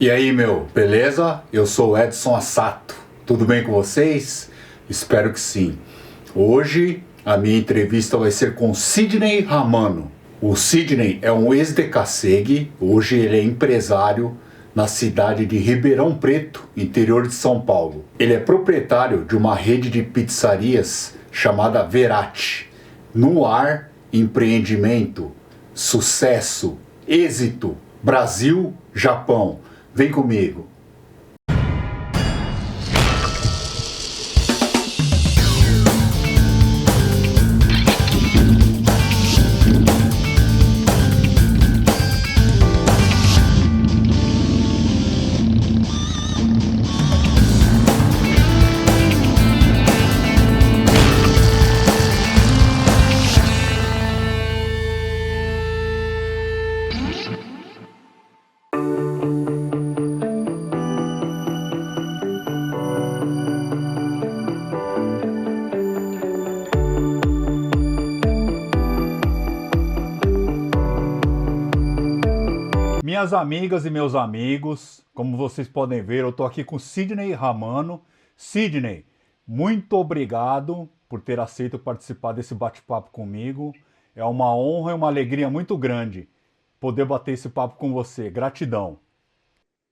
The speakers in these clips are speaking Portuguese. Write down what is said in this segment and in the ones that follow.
E aí, meu, beleza? Eu sou o Edson Assato. Tudo bem com vocês? Espero que sim. Hoje a minha entrevista vai ser com Sidney Ramano. O Sidney é um ex-DKSEG, hoje ele é empresário na cidade de Ribeirão Preto, interior de São Paulo. Ele é proprietário de uma rede de pizzarias chamada Verati. No ar, empreendimento, sucesso, êxito, Brasil, Japão. Vem comigo. Minhas amigas e meus amigos, como vocês podem ver, eu estou aqui com Sidney Ramano. Sidney, muito obrigado por ter aceito participar desse bate-papo comigo. É uma honra e uma alegria muito grande poder bater esse papo com você. Gratidão.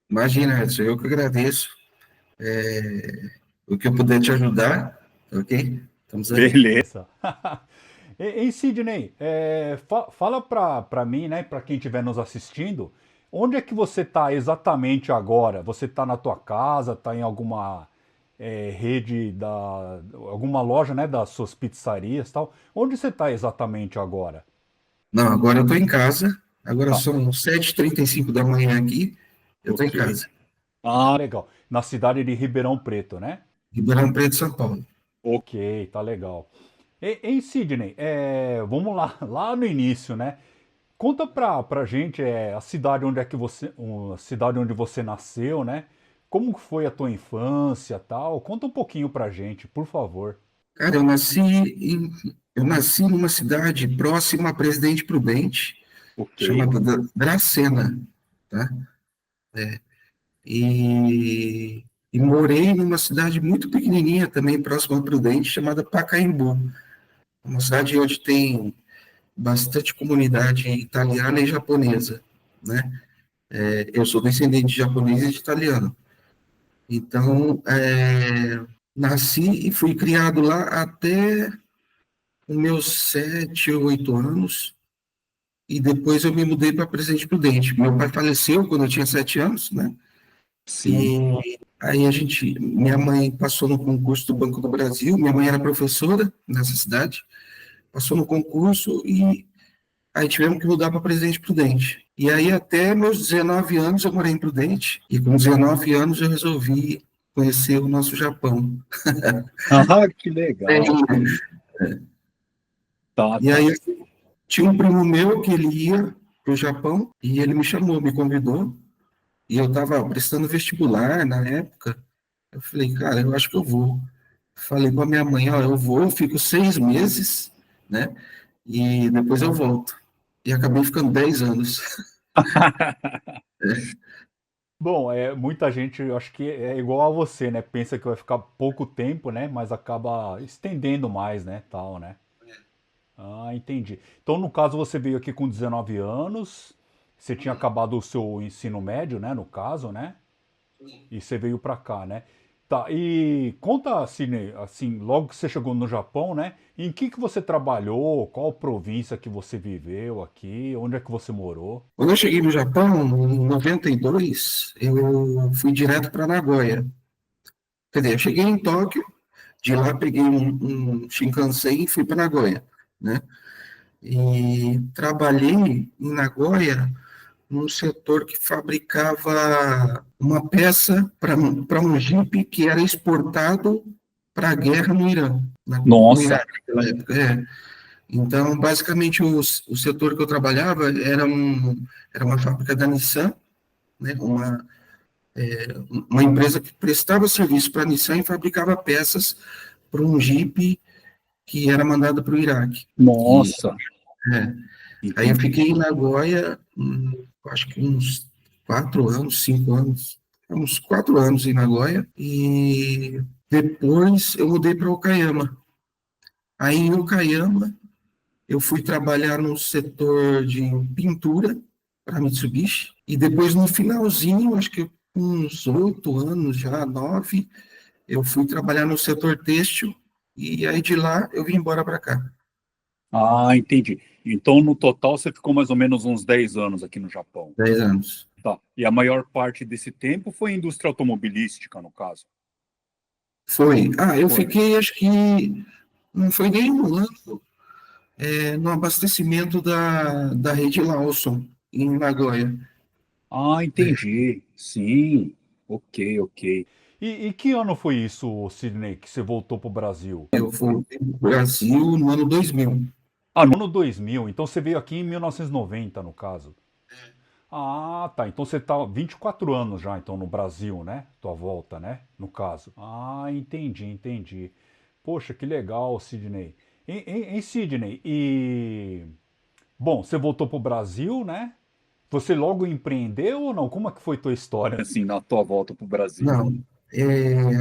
Imagina, Edson, eu que agradeço. O que eu puder te ajudar, ok? Estamos aí. Beleza. Sidney, fala para mim, né, para quem estiver nos assistindo, onde é que você está exatamente agora? Você está na tua casa, está em alguma rede alguma loja, né, das suas pizzarias, e tal? Onde você está exatamente agora? Não, agora eu estou em casa. Agora Tá, são 7h35 da manhã aqui. Eu estou em ok. casa. Ah, legal. Na cidade de Ribeirão Preto, né? Ribeirão Preto, São Paulo. Ok, tá legal. Sidney, vamos lá, lá no início, né? Conta pra gente a cidade onde é que a cidade onde você nasceu, né? Como que foi a tua infância, tal? Conta um pouquinho pra gente, por favor. Cara, eu nasci numa cidade próxima a Presidente Prudente, Ok. chamada Dracena, tá? E morei numa cidade muito pequenininha também, próxima a Prudente, chamada Pacaembu. Uma cidade onde tem bastante comunidade italiana e japonesa, né? Eu sou descendente de japonês e de italiano. Então, nasci e fui criado lá até os meus 7 ou 8 anos, e depois eu me mudei para Presidente Prudente. Meu pai faleceu quando eu tinha 7 anos, né? Sim. E aí minha mãe passou no concurso do Banco do Brasil, minha mãe era professora nessa cidade, passou no concurso e aí tivemos que mudar para Presidente Prudente. E aí, até meus 19 anos, eu morei em Prudente. E com 19 anos, eu resolvi conhecer o nosso Japão. Ah, que É, legal. Tá, e aí, tá. tinha um primo meu que ele ia para o Japão e ele me chamou, me convidou. E eu estava prestando vestibular na época. Eu falei, cara, eu acho que eu vou. Falei para minha mãe, ó, eu vou, eu fico 6 meses, né? E depois eu volto. E acabei ficando 10 anos. Bom, muita gente, eu acho que é igual a você, né? Pensa que vai ficar pouco tempo, né? Mas acaba estendendo mais, né? Tal, né? Ah, entendi. Então, no caso, você veio aqui com 19 anos, você tinha acabado o seu ensino médio, né? No caso, né? E você veio pra cá, né? Tá, e conta assim, logo que você chegou no Japão, né? Em que você trabalhou? Qual província que você viveu aqui? Onde é que você morou? Quando eu cheguei no Japão, em 92, eu fui direto para Nagoya. Quer dizer, eu cheguei em Tóquio, de lá peguei um Shinkansen e fui para Nagoya, né? E trabalhei em Nagoya num setor que fabricava uma peça para um Jeep que era exportado para a guerra no Irã, no Nossa, Iraque naquela época. Então, basicamente, o setor que eu trabalhava era uma fábrica da Nissan, né, uma empresa que prestava serviço para a Nissan e fabricava peças para um Jeep que era mandado para o Iraque. E, nossa, é, aí eu entendi. fiquei em Nagoya, acho que uns 4 anos, 5 anos, uns 4 anos em Nagoya, e depois eu mudei para Okayama. Aí em Okayama eu fui trabalhar no setor de pintura para Mitsubishi, e depois no finalzinho, acho que uns 8 anos já, 9, eu fui trabalhar no setor têxtil, e aí de lá eu vim embora para cá, Ah, entendi. Então, no total, você ficou mais ou menos uns 10 anos aqui no Japão. 10 anos. Tá. E a maior parte desse tempo foi indústria automobilística, no caso. Foi. Ah, eu Foi. fiquei, acho que não foi nem um ano, no abastecimento da rede Lawson, em Nagoya. Ah, entendi. Sim. Ok, ok. E que ano foi isso, Sidney, que você voltou para o Brasil? Eu voltei para o Brasil no ano 2000. Ah, no... Ano 2000, então você veio aqui em 1990, no caso. Ah, tá. Então você tá 24 anos já, então, no Brasil, né? Tua volta, né? No caso. Ah, entendi, entendi. Poxa, que legal, Sidney. Sidney, e... Bom, você voltou pro Brasil, né? Você logo empreendeu ou não? Como é que foi tua história? assim, na tua volta para o Brasil. Não,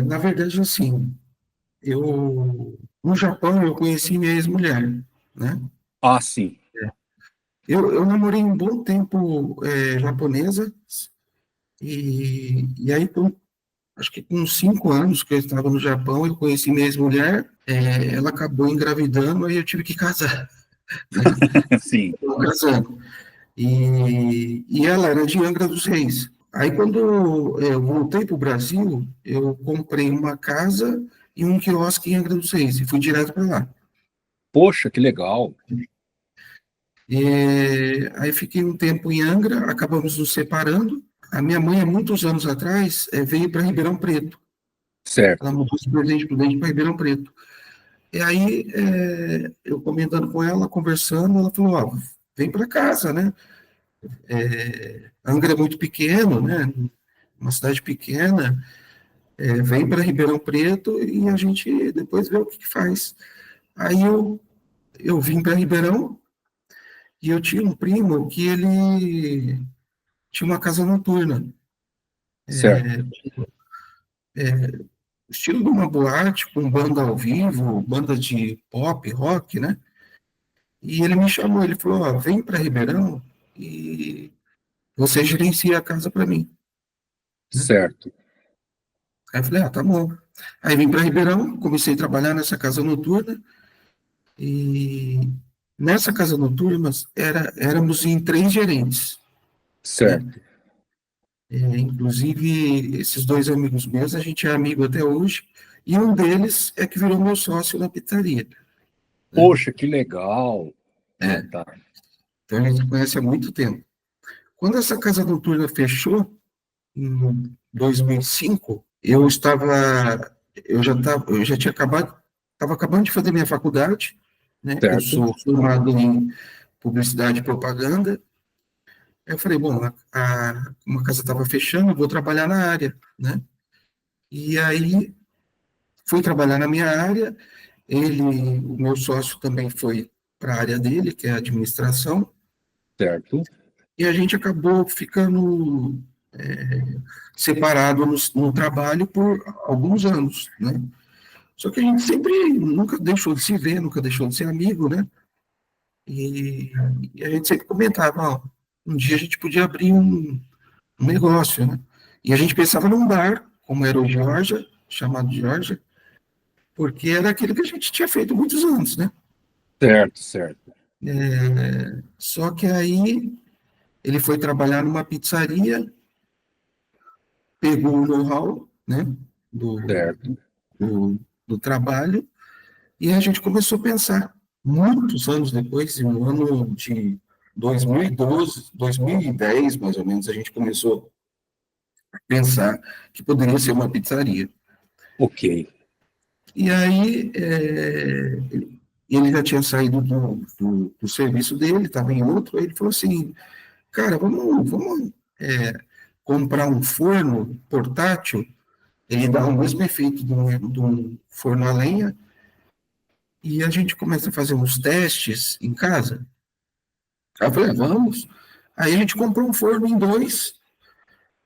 na verdade, assim, no Japão eu conheci minha ex-mulher, né? Ah, sim. Eu namorei um bom tempo japonesa, e aí, acho que com 5 anos que eu estava no Japão, eu conheci minha ex-mulher, ela acabou engravidando, aí eu tive que casar, né? Sim, Eu casando. E ela era de Angra dos Reis. Aí, quando eu voltei para o Brasil, eu comprei uma casa e um quiosque em Angra dos Reis, e fui direto para lá. poxa, que legal. Aí fiquei um tempo em Angra, acabamos nos separando. A minha mãe, há muitos anos atrás, veio para Ribeirão Preto. Ela Certo, mudou de Presidente Prudente para Ribeirão Preto. E aí, eu comentando com ela, conversando, ela falou, ó, vem para casa, né? Angra é muito pequeno, né? Uma cidade pequena, vem para Ribeirão Preto e a gente depois vê o que faz. Aí eu vim para Ribeirão e eu tinha um primo que ele tinha uma casa noturna, certo. estilo de uma boate, com banda ao vivo, banda de pop, rock, né? E ele me chamou, ele falou, ó, vem para Ribeirão e você gerencia a casa para mim, né? Certo, Aí eu falei, tá bom. Aí vim para Ribeirão, comecei a trabalhar nessa casa noturna, e nessa casa noturna éramos em 3 gerentes, né? certo. Inclusive, esses 2 amigos meus, a gente é amigo até hoje, e um deles é que virou meu sócio na pizzaria, né? Poxa, que legal. Ah, É, tá. então a gente conhece há muito tempo. Quando essa casa noturna fechou, em 2005, eu já tinha estava acabando de fazer minha faculdade, né? Eu Certo, sou formado em publicidade e propaganda. Aí eu falei, bom, uma casa estava fechando, eu vou trabalhar na área, né? E aí fui trabalhar na minha área. O meu sócio também foi para a área dele, que é a administração, certo. e a gente acabou ficando separado no trabalho por alguns anos, né? Só que a gente sempre nunca deixou de se ver, nunca deixou de ser amigo, né? E, e a gente sempre comentava, ó, um dia a gente podia abrir um negócio, né? E a gente pensava num bar, como era o Georgia, chamado Georgia, porque era aquilo que a gente tinha feito muitos anos, né? Certo, certo, Só que aí ele foi trabalhar numa pizzaria, pegou o know-how, né, do, certo. do, do trabalho, e a gente começou a pensar, muitos anos depois, no ano de 2012, 2010, mais ou menos, a gente começou a pensar que poderia ser uma pizzaria. Ok, E aí, ele já tinha saído do serviço dele, estava em outro, aí ele falou assim, cara, vamos comprar um forno portátil, ele dá o mesmo efeito de um forno a lenha, e a gente começa a fazer uns testes em casa. Aí eu falei, vamos. Aí a gente comprou um forno em dois,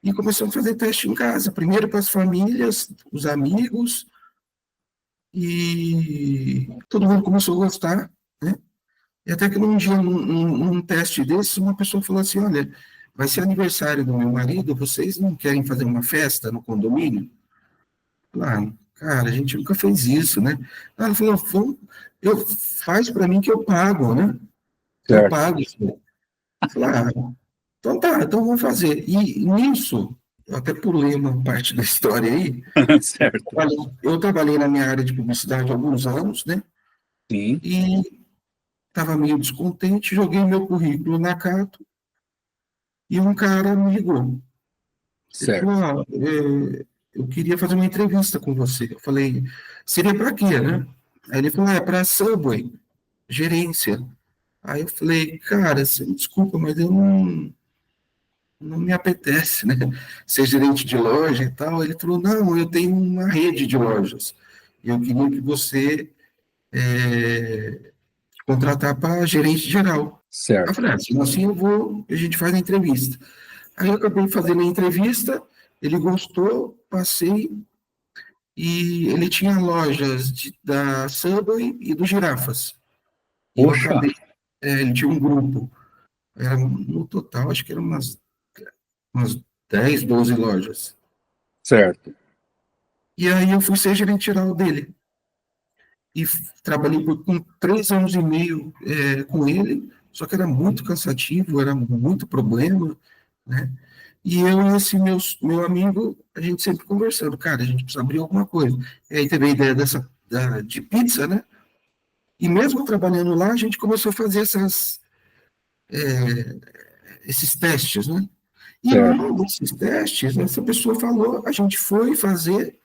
E começamos a fazer teste em casa, primeiro para as famílias, os amigos, e todo mundo começou a gostar, né? E até que num dia, num teste desses, uma pessoa falou assim, olha, vai ser aniversário do meu marido, vocês não querem fazer uma festa no condomínio? Claro, cara, a gente nunca fez isso, né? Ela falou, faz para mim que eu pago, né? Eu Certo. pago isso. Eu falei, então tá, então vamos fazer. E nisso, eu até pulei uma parte da história aí, Certo. eu trabalhei na minha área de publicidade há alguns anos, né? Sim. E estava meio descontente, joguei meu currículo na Cato e um cara me ligou. Ele Certo. falou, eu queria fazer uma entrevista com você. Eu falei, seria para quê, né? Aí ele falou, é para a Subway, gerência. Aí eu falei, cara, você me desculpa, mas eu não me apetece, né? Ser gerente de loja e tal. Ele falou, não, eu tenho uma rede de lojas. E eu queria que você contratar para gerente geral. Aí eu Certo. falei, assim a gente faz a entrevista. Aí eu acabei fazendo a entrevista, ele gostou, passei, e ele tinha lojas da Subway e do Girafas. E eu Poxa. acabei, ele tinha um grupo, era, no total, acho que eram umas 10, 12 lojas. Certo. E aí eu fui ser gerente geral dele. E trabalhei com 3 anos e meio com ele, só que era muito cansativo, era muito problema, né? E eu e esse meu amigo, a gente sempre conversando, cara, a gente precisa abrir alguma coisa. E aí teve a ideia de pizza, né? E mesmo trabalhando lá, a gente começou a fazer esses testes, né? E Certo. num desses testes, essa pessoa falou, a gente foi fazer,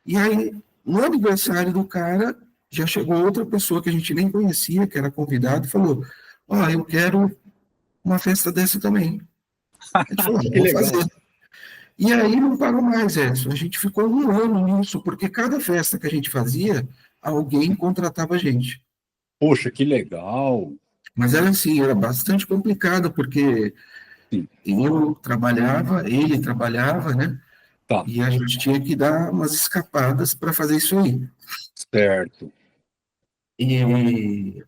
e aí, no aniversário do cara, já chegou outra pessoa que a gente nem conhecia, que era convidado, e falou, eu quero uma festa dessa também. A gente falou, Que vamos legal. fazer. E aí não parou mais, Edson. A gente ficou um ano nisso, porque cada festa que a gente fazia, alguém contratava a gente. Poxa, que legal. Mas era assim, era bastante complicado, porque Sim. eu trabalhava, ele trabalhava, né? Tá. E a gente tinha que dar umas escapadas para fazer isso aí. Certo. E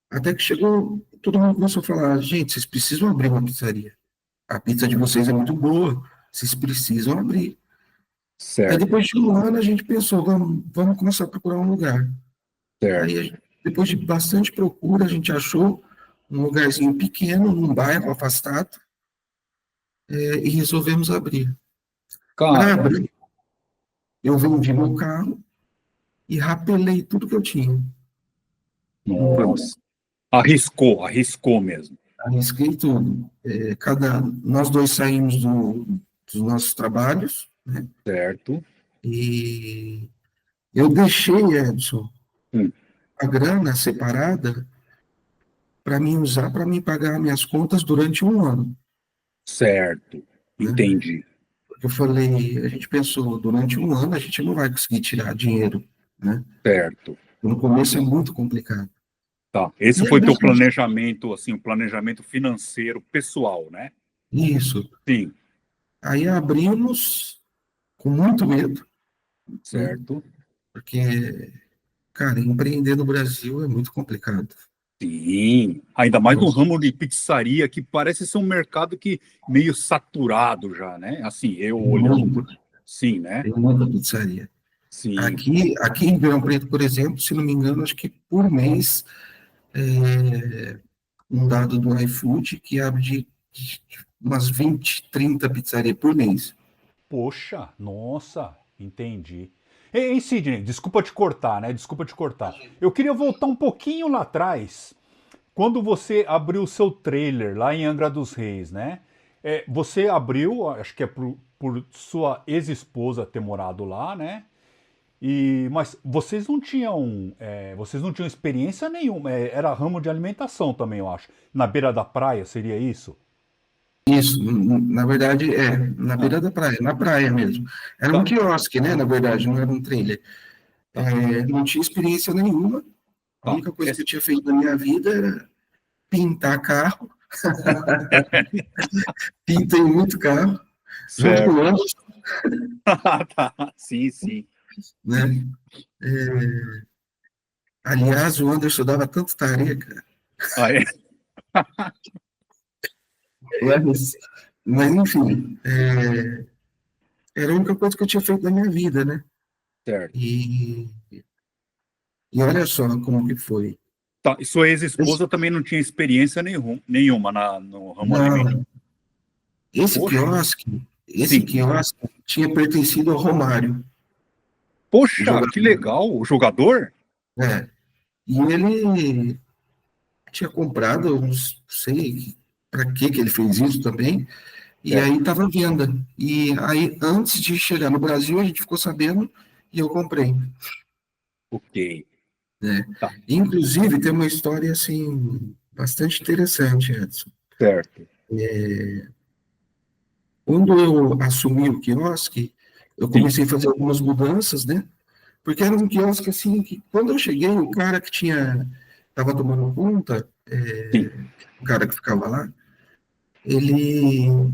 até que chegou, todo mundo começou a falar, gente, vocês precisam abrir uma pizzaria. A pizza de vocês é muito boa, vocês precisam abrir. Aí Certo. depois de um ano a gente pensou, vamos começar a procurar um lugar. Certo. Aí, depois de bastante procura, a gente achou um lugarzinho pequeno, num bairro afastado, e resolvemos abrir. Para Cara, abrir, eu vendi meu carro e rapelei tudo que eu tinha. nossa. Arriscou mesmo. Arrisquei tudo. Nós dois saímos dos nossos trabalhos, né? Certo. E eu deixei, Edson, Hum. a grana separada para mim usar para me pagar minhas contas durante um ano, Certo. né? Entendi. Eu falei, a gente pensou, durante um ano a gente não vai conseguir tirar dinheiro, né? Certo. No começo é muito complicado. Tá. Esse E foi aí, teu planejamento, assim, o planejamento financeiro pessoal, né? isso. Sim. Aí abrimos com muito medo, né? Certo. Porque, cara, empreender no Brasil é muito complicado. Sim. Ainda mais no Nossa, ramo de pizzaria, que parece ser um mercado que meio saturado já, né? Assim, eu olhando por... Sim, né? tem muita pizzaria. Sim. Aqui em Ribeirão Preto, por exemplo, se não me engano, acho que por mês, um dado do iFood que abre de umas 20, 30 pizzarias por mês. Poxa, nossa, entendi. Ei, Sidney, desculpa te cortar, né? Desculpa te cortar. Eu queria voltar um pouquinho lá atrás, quando você abriu o seu trailer lá em Angra dos Reis, né? Você abriu, acho que é por sua ex-esposa ter morado lá, né? Mas vocês não tinham experiência nenhuma. Era ramo de alimentação também, eu acho. Na beira da praia, seria isso? Isso, na verdade, na Ah, beira da praia, na praia mesmo. Era um tá. quiosque, né, na verdade, não era um trailer. Tá. Não tinha experiência nenhuma, a Tá. única coisa que eu tinha feito na minha vida era pintar carro, Pintei muito carro, junto com Certo. o Anderson, Tá. Sim, sim. né? É, aliás, o Anderson dava tanto tarefa, Ah, é? mas, mas enfim, era a única coisa que eu tinha feito na minha vida, né? Certo. E, e olha só como que foi. Tá. E sua ex-esposa também não tinha experiência nenhuma no ramo alimentício. Não, esse Poxa, quiosque, esse sim. quiosque tinha pertencido ao Romário, o Poxa, que jogador, legal. O jogador? né? E ele tinha comprado, não sei para que ele fez isso também, e Certo. aí estava à venda. E aí, antes de chegar no Brasil, a gente ficou sabendo e eu comprei, Ok. né? Tá. Inclusive, tem uma história, assim, bastante interessante, Edson. Certo. Quando eu assumi o quiosque, eu Sim, comecei a fazer algumas mudanças, né? Porque era um quiosque, assim, que quando eu cheguei, o cara que estava tomando conta, sim. o cara que ficava lá, ele, eu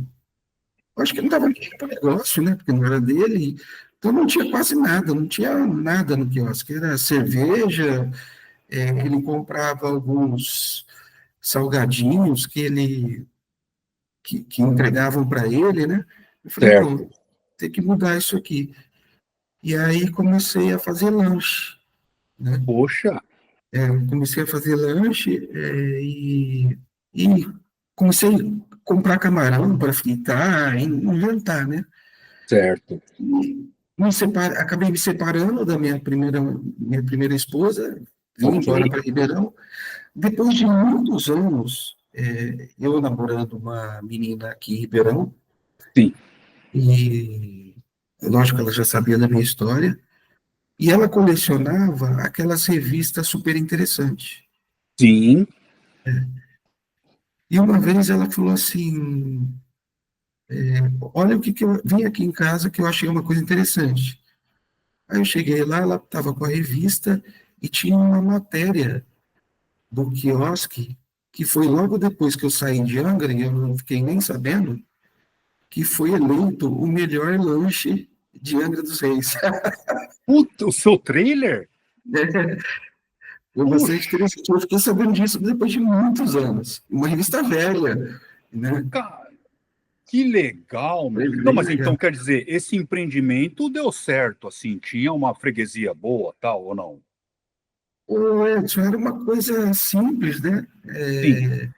acho que ele não estava nem para negócio, né? Porque não era dele, então não tinha quase nada, não tinha nada no quiosque, era cerveja, ele comprava alguns salgadinhos que entregavam para ele, né? Eu falei, não, Certo. tem que mudar isso aqui. E aí comecei a fazer lanche, né? Poxa, Comecei a fazer lanche e comecei a comprar camarão para fritar, inventar, né? certo. E acabei me separando da minha primeira esposa, vim Ok. embora para Ribeirão. Depois de muitos anos, eu namorando uma menina aqui em Ribeirão, Sim, e lógico que ela já sabia da minha história, e ela colecionava aquelas revistas super interessantes. sim. E uma vez ela falou assim: olha o que eu vim aqui em casa que eu achei uma coisa interessante. Aí eu cheguei lá, ela estava com a revista e tinha uma matéria do quiosque, que foi logo depois que eu saí de Angra, e eu não fiquei nem sabendo, que foi eleito o melhor lanche de Angra dos Reis. Puta, o seu trailer? Foi bastante Puxa, interessante. Eu fiquei sabendo disso depois de muitos anos. Uma revista velha, né? cara, que legal, meu. Foi Não, bem mas então legal. quer dizer, esse empreendimento deu certo, assim, tinha uma freguesia boa, tal, ou não? O Edson, era uma coisa simples, né? Sim,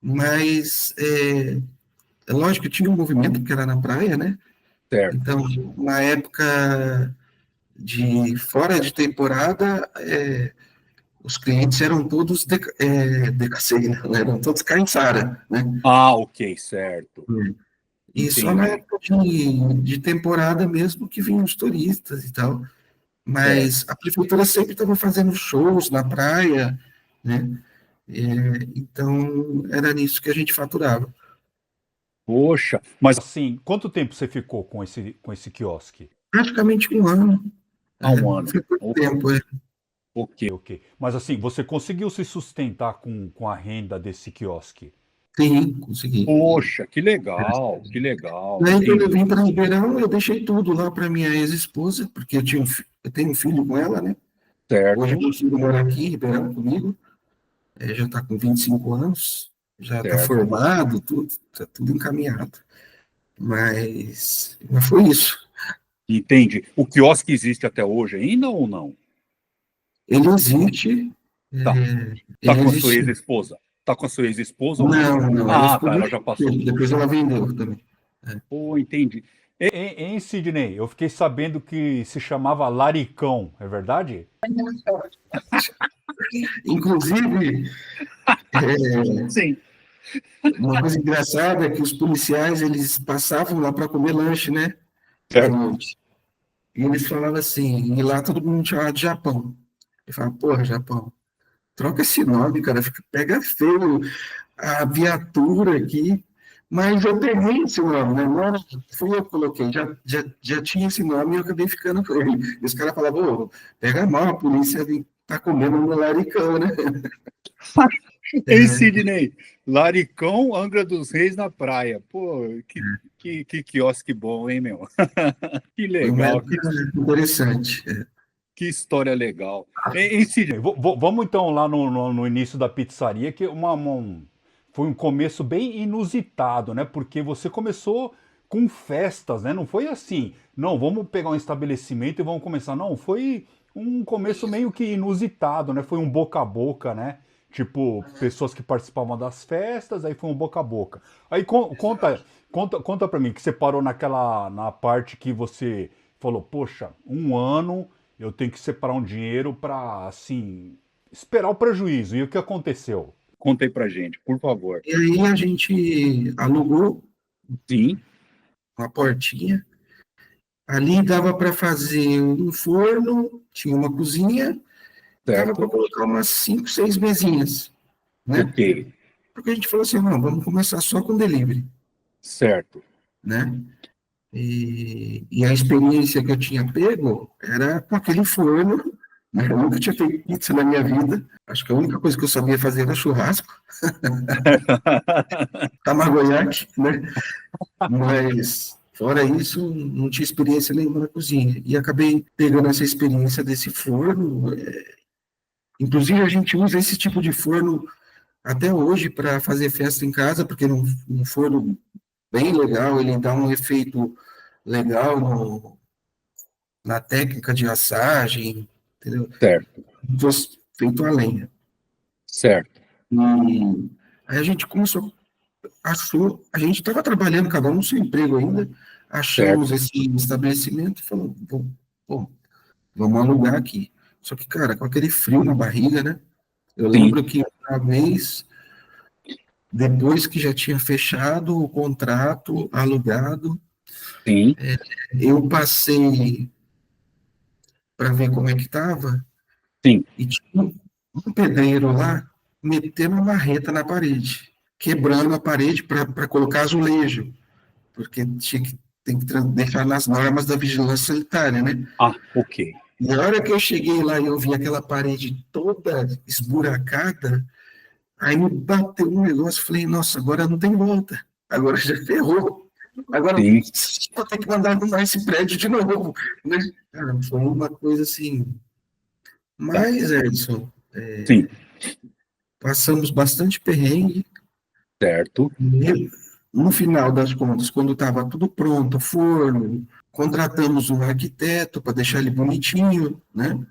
Mas, é lógico que tinha um movimento, porque era na praia, né? certo. Então, na época de fora de temporada, os clientes eram todos decacei, não, eram todos caiçara, né? Ah, ok, certo. E só na Entendi. época de temporada mesmo que vinham os turistas e tal. Certo. Mas a prefeitura sempre estava fazendo shows na praia, né? É, então, era nisso que a gente faturava. Poxa, mas assim, quanto tempo você ficou com esse quiosque? Praticamente um ano. Há um ano. Foi pouco tempo. Ok, ok. Mas assim, você conseguiu se sustentar com a renda desse quiosque? Sim, consegui. Poxa, que legal, Daí, quando eu entendi. vim para Ribeirão, eu deixei tudo lá para minha ex-esposa, porque eu tenho um filho com ela, né? Hoje, Certo, meu filho mora aqui em Ribeirão comigo, já está com 25 anos, já está certo. formado, tudo, está tudo encaminhado. Mas foi isso. Entendi. O quiosque existe até hoje ainda ou não? Ele existe, Tá. Tá ele com a sua existe. ex-esposa? Tá com a sua ex-esposa ou não? Não, não, ela Ah, ficou tá, ela muito já passou. tempo, depois ela vendeu também. Pô, entendi. Em Sidney, eu fiquei sabendo que se chamava Laricão, é verdade? Inclusive, é, Sim. uma coisa engraçada é que os policiais, eles passavam lá para comer lanche, né? À Certo. noite. E eles falavam assim, e lá todo mundo chamava de Japão. Eu falava, porra, Japão, troca esse nome, cara, pega feio a viatura aqui. Mas eu peguei esse nome, né? Não fui eu que coloquei, já tinha esse nome e eu acabei ficando com ele. E os caras falavam, ô, pega mal, a polícia tá comendo um laricão, né? Ei, Sidney, Laricão, Angra dos Reis na praia. Pô, que quiosque bom, hein, meu? Que Foi uma legal, época interessante. que história legal. Ei, Sidney, vamos então lá no início da pizzaria, que foi um começo bem inusitado, né? Porque você começou com festas, né? Não foi assim, não, vamos pegar um estabelecimento e vamos começar. Não, foi um começo meio que inusitado, né? Foi um boca a boca, né? Tipo, pessoas que participavam das festas, aí foi um boca a boca. Aí conta pra mim, que você parou na parte que você falou, poxa, um ano eu tenho que separar um dinheiro pra, assim, esperar o prejuízo. E o que aconteceu? Conta aí pra gente, por favor. E aí a gente alugou Sim, uma portinha. Ali dava para fazer um forno, tinha uma cozinha, dava para certo. colocar umas 5, 6 mesinhas, né? Ok, Porque a gente falou assim, não, vamos começar só com delivery, certo. né? E a experiência que eu tinha pego era com aquele forno, né? Eu nunca tinha feito pizza na minha vida. Acho que a única coisa que eu sabia fazer era churrasco, tamagoyaki, né? Mas, fora isso, não tinha experiência nenhuma na cozinha. E acabei pegando essa experiência desse forno. Inclusive, a gente usa esse tipo de forno até hoje para fazer festa em casa, porque é um forno bem legal, ele dá um efeito legal na técnica de assagem, entendeu? Certo, Feito a lenha. certo, E aí a gente começou, achou, a gente estava trabalhando, cada um no seu emprego ainda, achamos certo. esse estabelecimento e falou, bom, vamos alugar aqui. Só que, cara, com aquele frio na barriga, né? Eu Sim, lembro que uma vez, depois que já tinha fechado o contrato, alugado, sim, eu passei para ver como é que estava, sim. e tinha um pedreiro lá metendo uma marreta na parede, quebrando a parede para colocar azulejo, porque tem que deixar nas normas da vigilância sanitária, né? Ah, ok. E a hora que eu cheguei lá e eu vi aquela parede toda esburacada, aí me bateu um negócio, falei, nossa, agora não tem volta, agora já ferrou, agora Sim, vou ter que mandar arrumar esse prédio de novo, né? Cara, foi uma coisa assim, tá. mas, Edson, Sim, passamos bastante perrengue, certo. e no final das contas, quando estava tudo pronto, forno, contratamos um arquiteto para deixar ele bonitinho, né?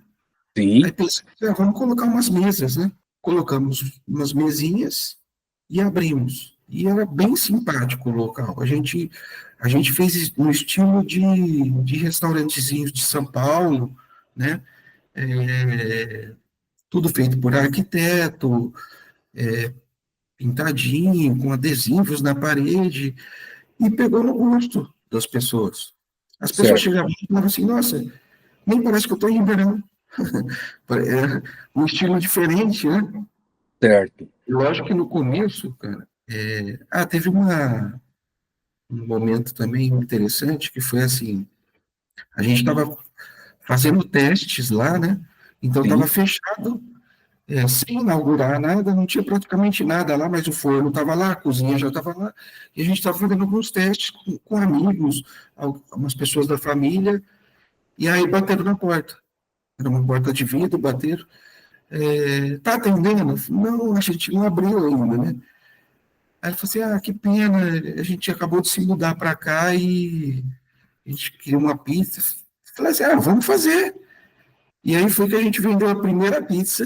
Aí Sim, pensei, vamos colocar umas mesas, né? Colocamos umas mesinhas e abrimos. E era bem simpático o local. A gente fez no estilo de restaurantezinhos de São Paulo, né? É, tudo feito por arquiteto, pintadinho, com adesivos na parede, e pegou no gosto das pessoas. As pessoas certo, chegavam e falavam assim, nossa, nem parece que eu estou em Ribeirão. É um estilo diferente, né? certo. Eu acho que no começo, cara, teve um momento também interessante que foi assim, a gente estava fazendo testes lá, né? Então estava Sim, fechado, sem inaugurar nada, não tinha praticamente nada lá, mas o forno estava lá, a cozinha já estava lá, e a gente estava fazendo alguns testes com amigos, algumas pessoas da família, e aí bateram na porta. Era uma porta de vidro, bateram. Tá atendendo? Não, a gente não abriu ainda, né? Aí ele falou assim, que pena, a gente acabou de se mudar para cá e a gente queria uma pizza. Falei assim, vamos fazer. E aí foi que a gente vendeu a primeira pizza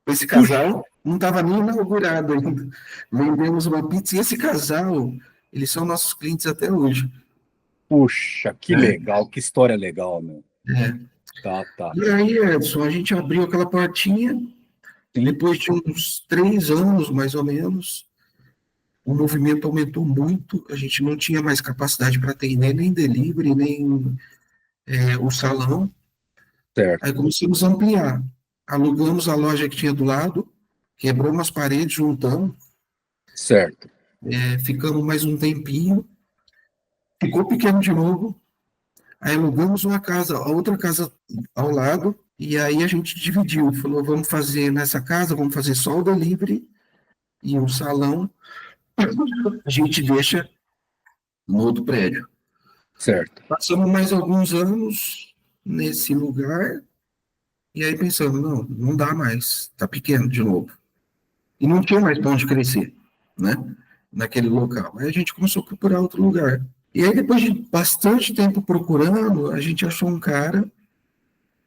para esse puxa, casal, não estava nem inaugurado ainda. Vendemos uma pizza e esse casal, eles são nossos clientes até hoje. puxa, que Né? legal, que história legal, meu. Tá, tá. E aí, Edson, a gente abriu aquela portinha, Sim, depois de uns 3 anos, mais ou menos, o movimento aumentou muito, a gente não tinha mais capacidade para atender nem delivery, nem o salão. Aí certo, começamos a ampliar. Alugamos a loja que tinha do lado, quebramos as paredes, juntamos, certo, ficamos mais um tempinho, ficou pequeno de novo, aí alugamos uma casa, a outra casa ao lado, e aí a gente dividiu, falou, vamos fazer nessa casa, vamos fazer só o delivery, e o salão a gente deixa no outro prédio. Certo. Passamos mais alguns anos nesse lugar, e aí pensando, não dá mais, tá pequeno de novo. E não tinha mais pra onde crescer, né? Naquele local. Aí a gente começou a procurar outro lugar. E aí, depois de bastante tempo procurando, a gente achou um cara,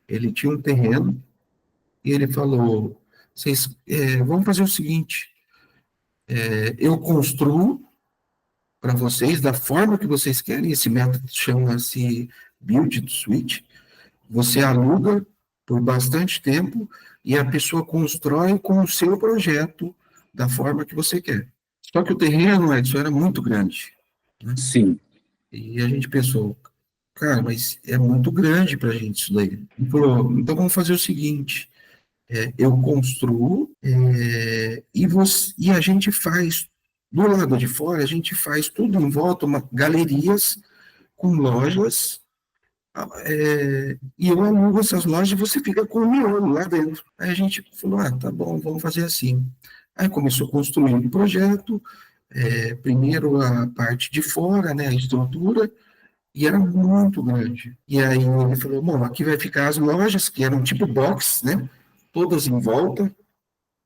ele tinha um terreno, e ele falou, vamos fazer o seguinte, eu construo para vocês da forma que vocês querem, esse método chama-se Build to Suit, você aluga por bastante tempo e a pessoa constrói com o seu projeto da forma que você quer. Só que o terreno, Edson, era muito grande, né? Sim. E a gente pensou, cara, mas é muito grande para a gente isso daí. Ele falou, então vamos fazer o seguinte, eu construo e a gente faz, do lado de fora, a gente faz tudo em volta, galerias com lojas, e eu alugo essas lojas e você fica com o miolo lá dentro. Aí a gente falou, tá bom, vamos fazer assim. Aí começou a construir um projeto, primeiro a parte de fora, né, a estrutura, e era muito grande. E aí ele falou, bom, aqui vai ficar as lojas, que eram tipo box, né, todas em volta,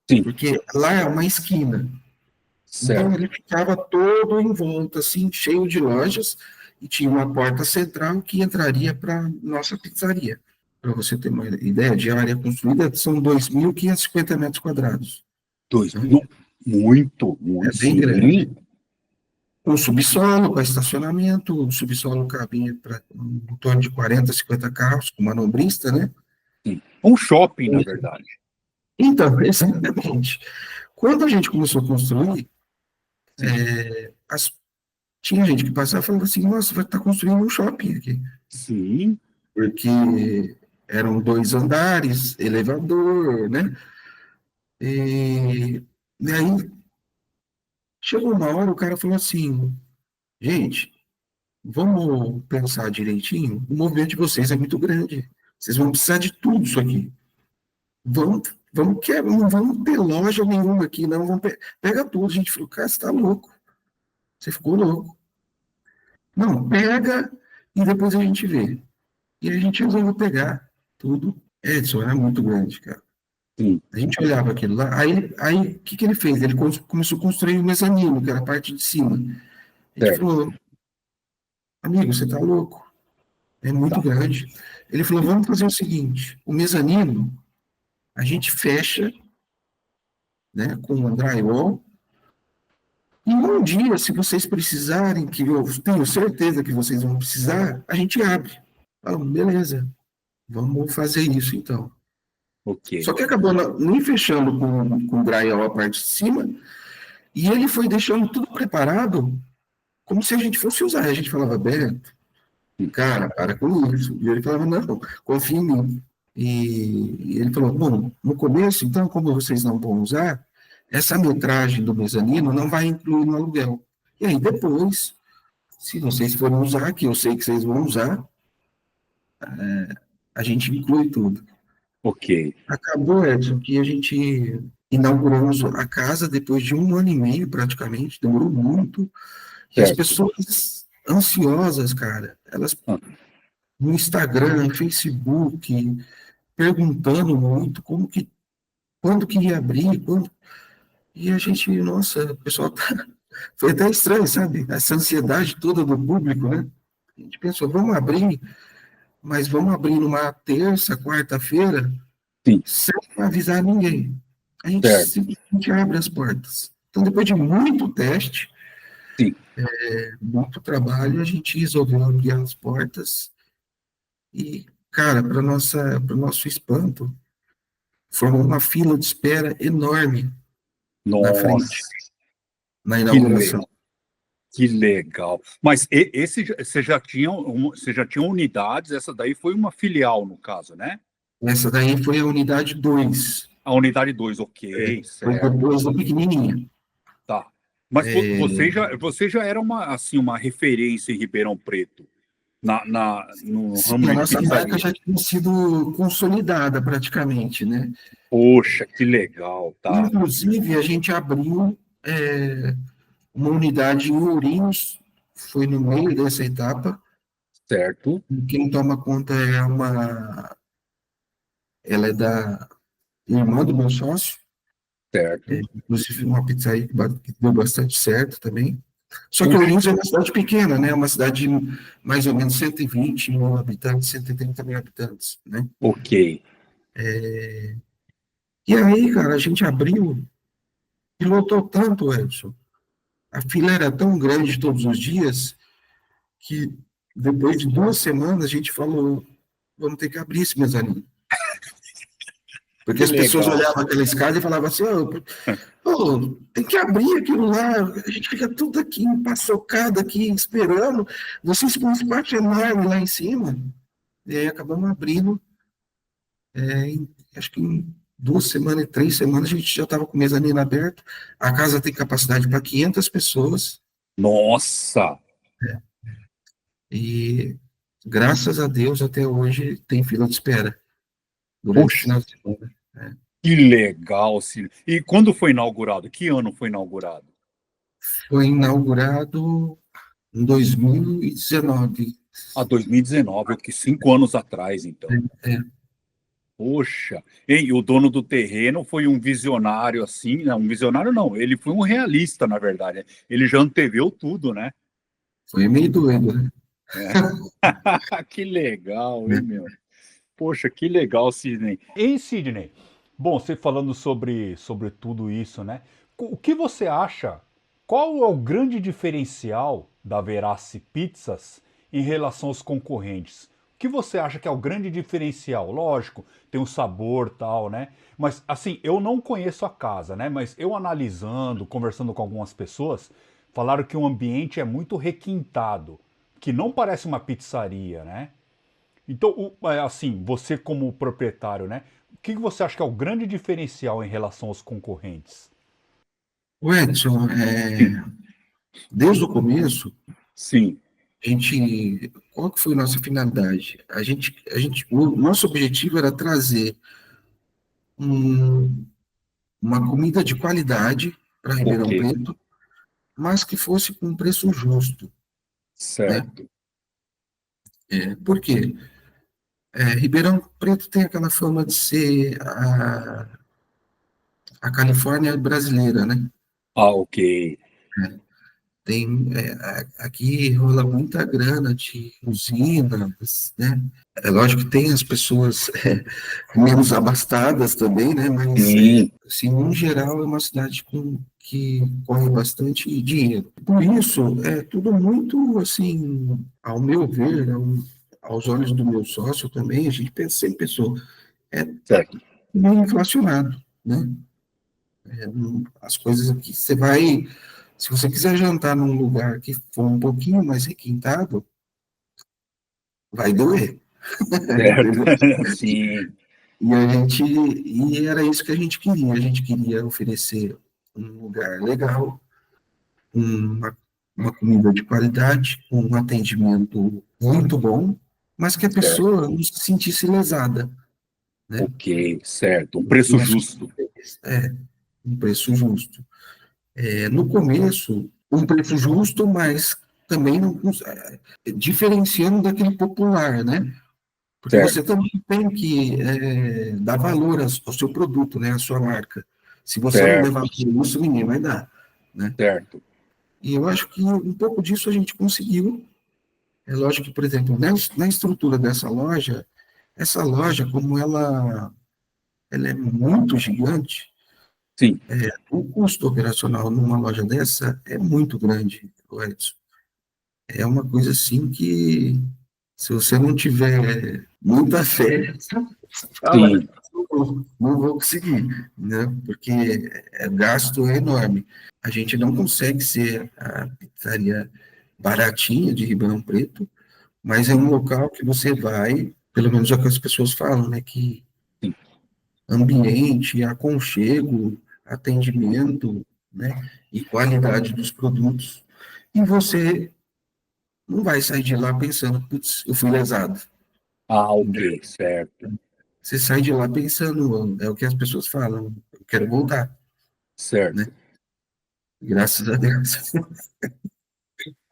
Sim. porque lá é uma esquina. Certo. Então ele ficava todo em volta, assim, cheio de lojas, e tinha uma porta central que entraria para nossa pizzaria. Para você ter uma ideia, de área construída, são 2.550 metros quadrados. Muito, É bem sim. grande. Com subsolo, com estacionamento, o subsolo cabia para em torno de 40, 50 carros, com manobrista, né? Sim. Um shopping, na verdade. Então, exatamente. Quando a gente começou a construir, tinha gente que passava e falava assim, nossa, vai estar construindo um shopping aqui. Sim. Porque eram 2 andares, elevador, né? E aí, chegou uma hora, o cara falou assim, gente, vamos pensar direitinho, o movimento de vocês é muito grande, vocês vão precisar de tudo isso aqui. Não vamos ter loja nenhuma aqui, não, pega tudo. A gente falou, cara, você tá louco, você ficou louco. Não, pega e depois a gente vê. E a gente resolveu pegar tudo. Edson, era muito grande, cara. Sim. A gente olhava aquilo lá, aí o que ele fez? Ele começou a construir o mezanino, que era a parte de cima. A gente falou, amigo, você tá louco? É muito grande. Ele falou, vamos fazer o seguinte, o mezanino, a gente fecha, né, com um drywall, e um dia, se vocês precisarem, que eu tenho certeza que vocês vão precisar, a gente abre. Falamos, beleza, vamos fazer isso então. Ok. Só que acabou nem fechando com o drywall a parte de cima, e ele foi deixando tudo preparado como se a gente fosse usar. A gente falava, Beto, cara, para com isso. E ele falava, não, confia em mim. E ele falou, bom, no começo, então, como vocês não vão usar, essa metragem do mezanino não vai incluir no aluguel. E aí, depois, se vocês forem usar, que eu sei que vocês vão usar, a gente inclui tudo. Ok. Acabou, Edson, que a gente inauguramos a casa depois de 1 ano e meio, praticamente, demorou muito. E as pessoas ansiosas, cara, elas no Instagram, Facebook, perguntando muito quando que ia abrir, e a gente, nossa, o pessoal foi até estranho, sabe? Essa ansiedade toda do público, né? A gente pensou, vamos abrir, mas vamos abrir numa terça, quarta-feira, sem avisar ninguém. A gente simplesmente abre as portas. Então, depois de muito teste, muito trabalho, a gente resolveu abrir as portas e, cara, para o nosso espanto, formou uma fila de espera enorme na frente, na inauguração. Que legal. Mas você já tinha unidades, essa daí foi uma filial, no caso, né? Essa daí foi a unidade 2. A unidade 2, ok. Foi depois da pequenininha. Tá. Mas você já era uma referência em Ribeirão Preto. no Sim, ramo a de nossa marca pizzaria. já tinha sido consolidada praticamente, né? Poxa, que legal, tá? Inclusive, a gente abriu uma unidade em Ourinhos, foi no meio dessa etapa. Certo, Quem toma conta ela é da irmã do meu sócio, certo. inclusive uma pizzaria que deu bastante certo também. Só que Puxa, Ourinhos é uma cidade pequena, né? Uma cidade de mais ou menos 120 mil habitantes, 130 mil habitantes, né? ok. E aí, cara, a gente abriu e lotou tanto, Edson. A fila era tão grande todos os dias que depois de 2 semanas a gente falou, vamos ter que abrir esse mezanino. Porque Que as pessoas legal. olhavam aquela escada e falavam assim, tem que abrir aquilo lá, a gente fica tudo aqui, paçocado aqui, esperando, vocês com um espaço enorme lá em cima. E aí acabamos abrindo, acho que em 2 semanas, 3 semanas, a gente já estava com o mezanino aberto, a casa tem capacidade para 500 pessoas, Nossa, e graças a Deus até hoje tem fila de espera durante o puxa, final de semana. que legal, Cílio. E quando foi inaugurado? Que ano foi inaugurado? Foi inaugurado em 2019. Ah, 2019, que 5 anos atrás, então. É, Poxa, e o dono do terreno foi um visionário assim, não, um visionário não, ele foi um realista, na verdade. Ele já anteveu tudo, né? foi meio doido, né? É. Que legal, hein, meu? Poxa, que legal, Sidney. Hein, Sidney? Bom, você falando sobre tudo isso, né? O que você acha? Qual é o grande diferencial da Verace Pizzas em relação aos concorrentes? O que você acha que é o grande diferencial? Lógico, tem o sabor tal, né? Mas assim, eu não conheço a casa, né? Mas eu analisando, conversando com algumas pessoas, falaram que o ambiente é muito requintado, que não parece uma pizzaria, né? Então, assim, você como proprietário, né? O que você acha que é o grande diferencial em relação aos concorrentes? O Edson, Sim, desde o começo, sim, qual que foi a nossa finalidade? O nosso objetivo era trazer um- uma comida de qualidade para ok, Ribeirão Preto, mas que fosse com um preço justo, né? certo, Por quê? Ribeirão Preto tem aquela fama de ser a Califórnia brasileira, né? ah, ok, Aqui rola muita grana de usinas, né? É lógico que tem as pessoas menos abastadas também, né? Mas, sim, assim, em geral, é uma cidade que corre bastante dinheiro. Por isso, é tudo muito, assim, ao meu ver, aos olhos do meu sócio também, a gente sempre pensou, tá certo, tudo meio inflacionado, né? As coisas aqui, se você quiser jantar num lugar que for um pouquinho mais requintado, vai doer, certo, entendeu? sim, E era isso que a gente queria oferecer um lugar legal, uma, uma comida de qualidade, um atendimento muito bom, mas que a certo, pessoa não se sentisse lesada, né? ok, certo, um preço justo, É, um preço justo. No começo, um preço justo, mas também diferenciando daquele popular, né? Porque você certo, também tem que dar valor ao seu produto, né? À sua marca. Se você não certo, levar por isso, ninguém vai dar, né? certo, E eu acho que um pouco disso a gente conseguiu. É lógico que, por exemplo, na estrutura dessa loja, essa loja, como ela é muito gigante, sim, o custo operacional numa loja dessa é muito grande, Edson. É uma coisa assim que, se você não tiver muita fé, você fala, sim, não vou conseguir, né? Porque o gasto é enorme. A gente não consegue ser a pizzaria baratinha de Ribeirão Preto, mas é um local que você vai, pelo menos é o que as pessoas falam, né? Que sim, ambiente, aconchego, atendimento, né? E qualidade dos produtos. E você não vai sair de lá pensando, putz, eu fui lesado. Ah, ok, certo, Você sai de lá pensando, é o que as pessoas falam, eu quero voltar, né? certo. Graças a Deus.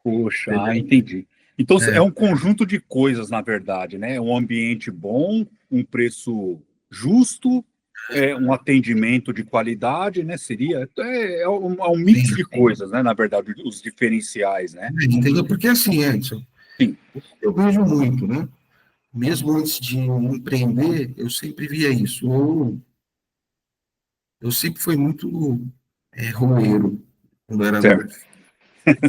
Poxa, Entendeu? entendi. Então é É, um conjunto de coisas, na verdade, né? Um ambiente bom, um preço justo, um atendimento de qualidade, né? Seria é um mix sim. de coisas, né? Na verdade, os diferenciais, né? Entendeu? Porque assim, Edson, Sim, eu vejo muito, né? Mesmo antes de empreender, eu sempre via isso. Eu sempre fui muito roleiro quando eu era novo. certo,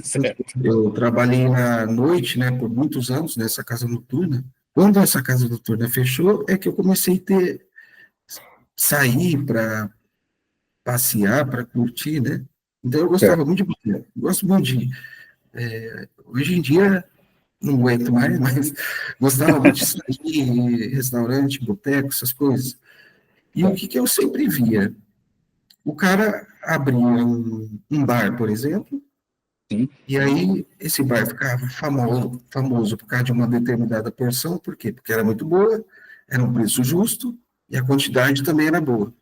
certo, Eu trabalhei à noite, né, por muitos anos nessa casa noturna. Quando essa casa noturna fechou, é que eu comecei a sair para passear, para curtir, né? Então eu gostava certo. muito gosto muito hoje em dia não aguento mais, mas gostava muito de sair, restaurante, boteco, essas coisas. E o Tá. que que eu sempre via? O cara abria um bar, por exemplo, Sim, e aí esse bar ficava famoso por causa de uma determinada porção, por quê? Porque era muito boa, era um preço justo e a quantidade também era boa.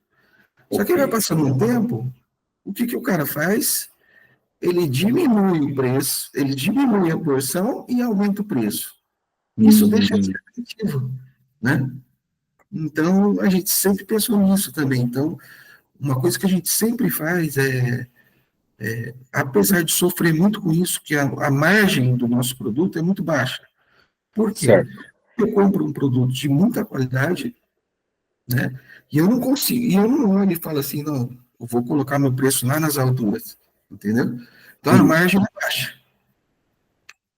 Só que ok. aí vai passando um tempo, o que que o cara faz? Ele diminui o preço, ele diminui a porção e aumenta o preço. Isso deixa de Hum, ser atrativo, né? Então, a gente sempre pensou nisso também. Então, uma coisa que a gente sempre faz apesar de sofrer muito com isso, que a margem do nosso produto é muito baixa. Por quê? certo. Eu compro um produto de muita qualidade, né? E eu não consigo, e eu não olho e falo assim, não, eu vou colocar meu preço lá nas alturas, entendeu? Então a Sim, margem é baixa.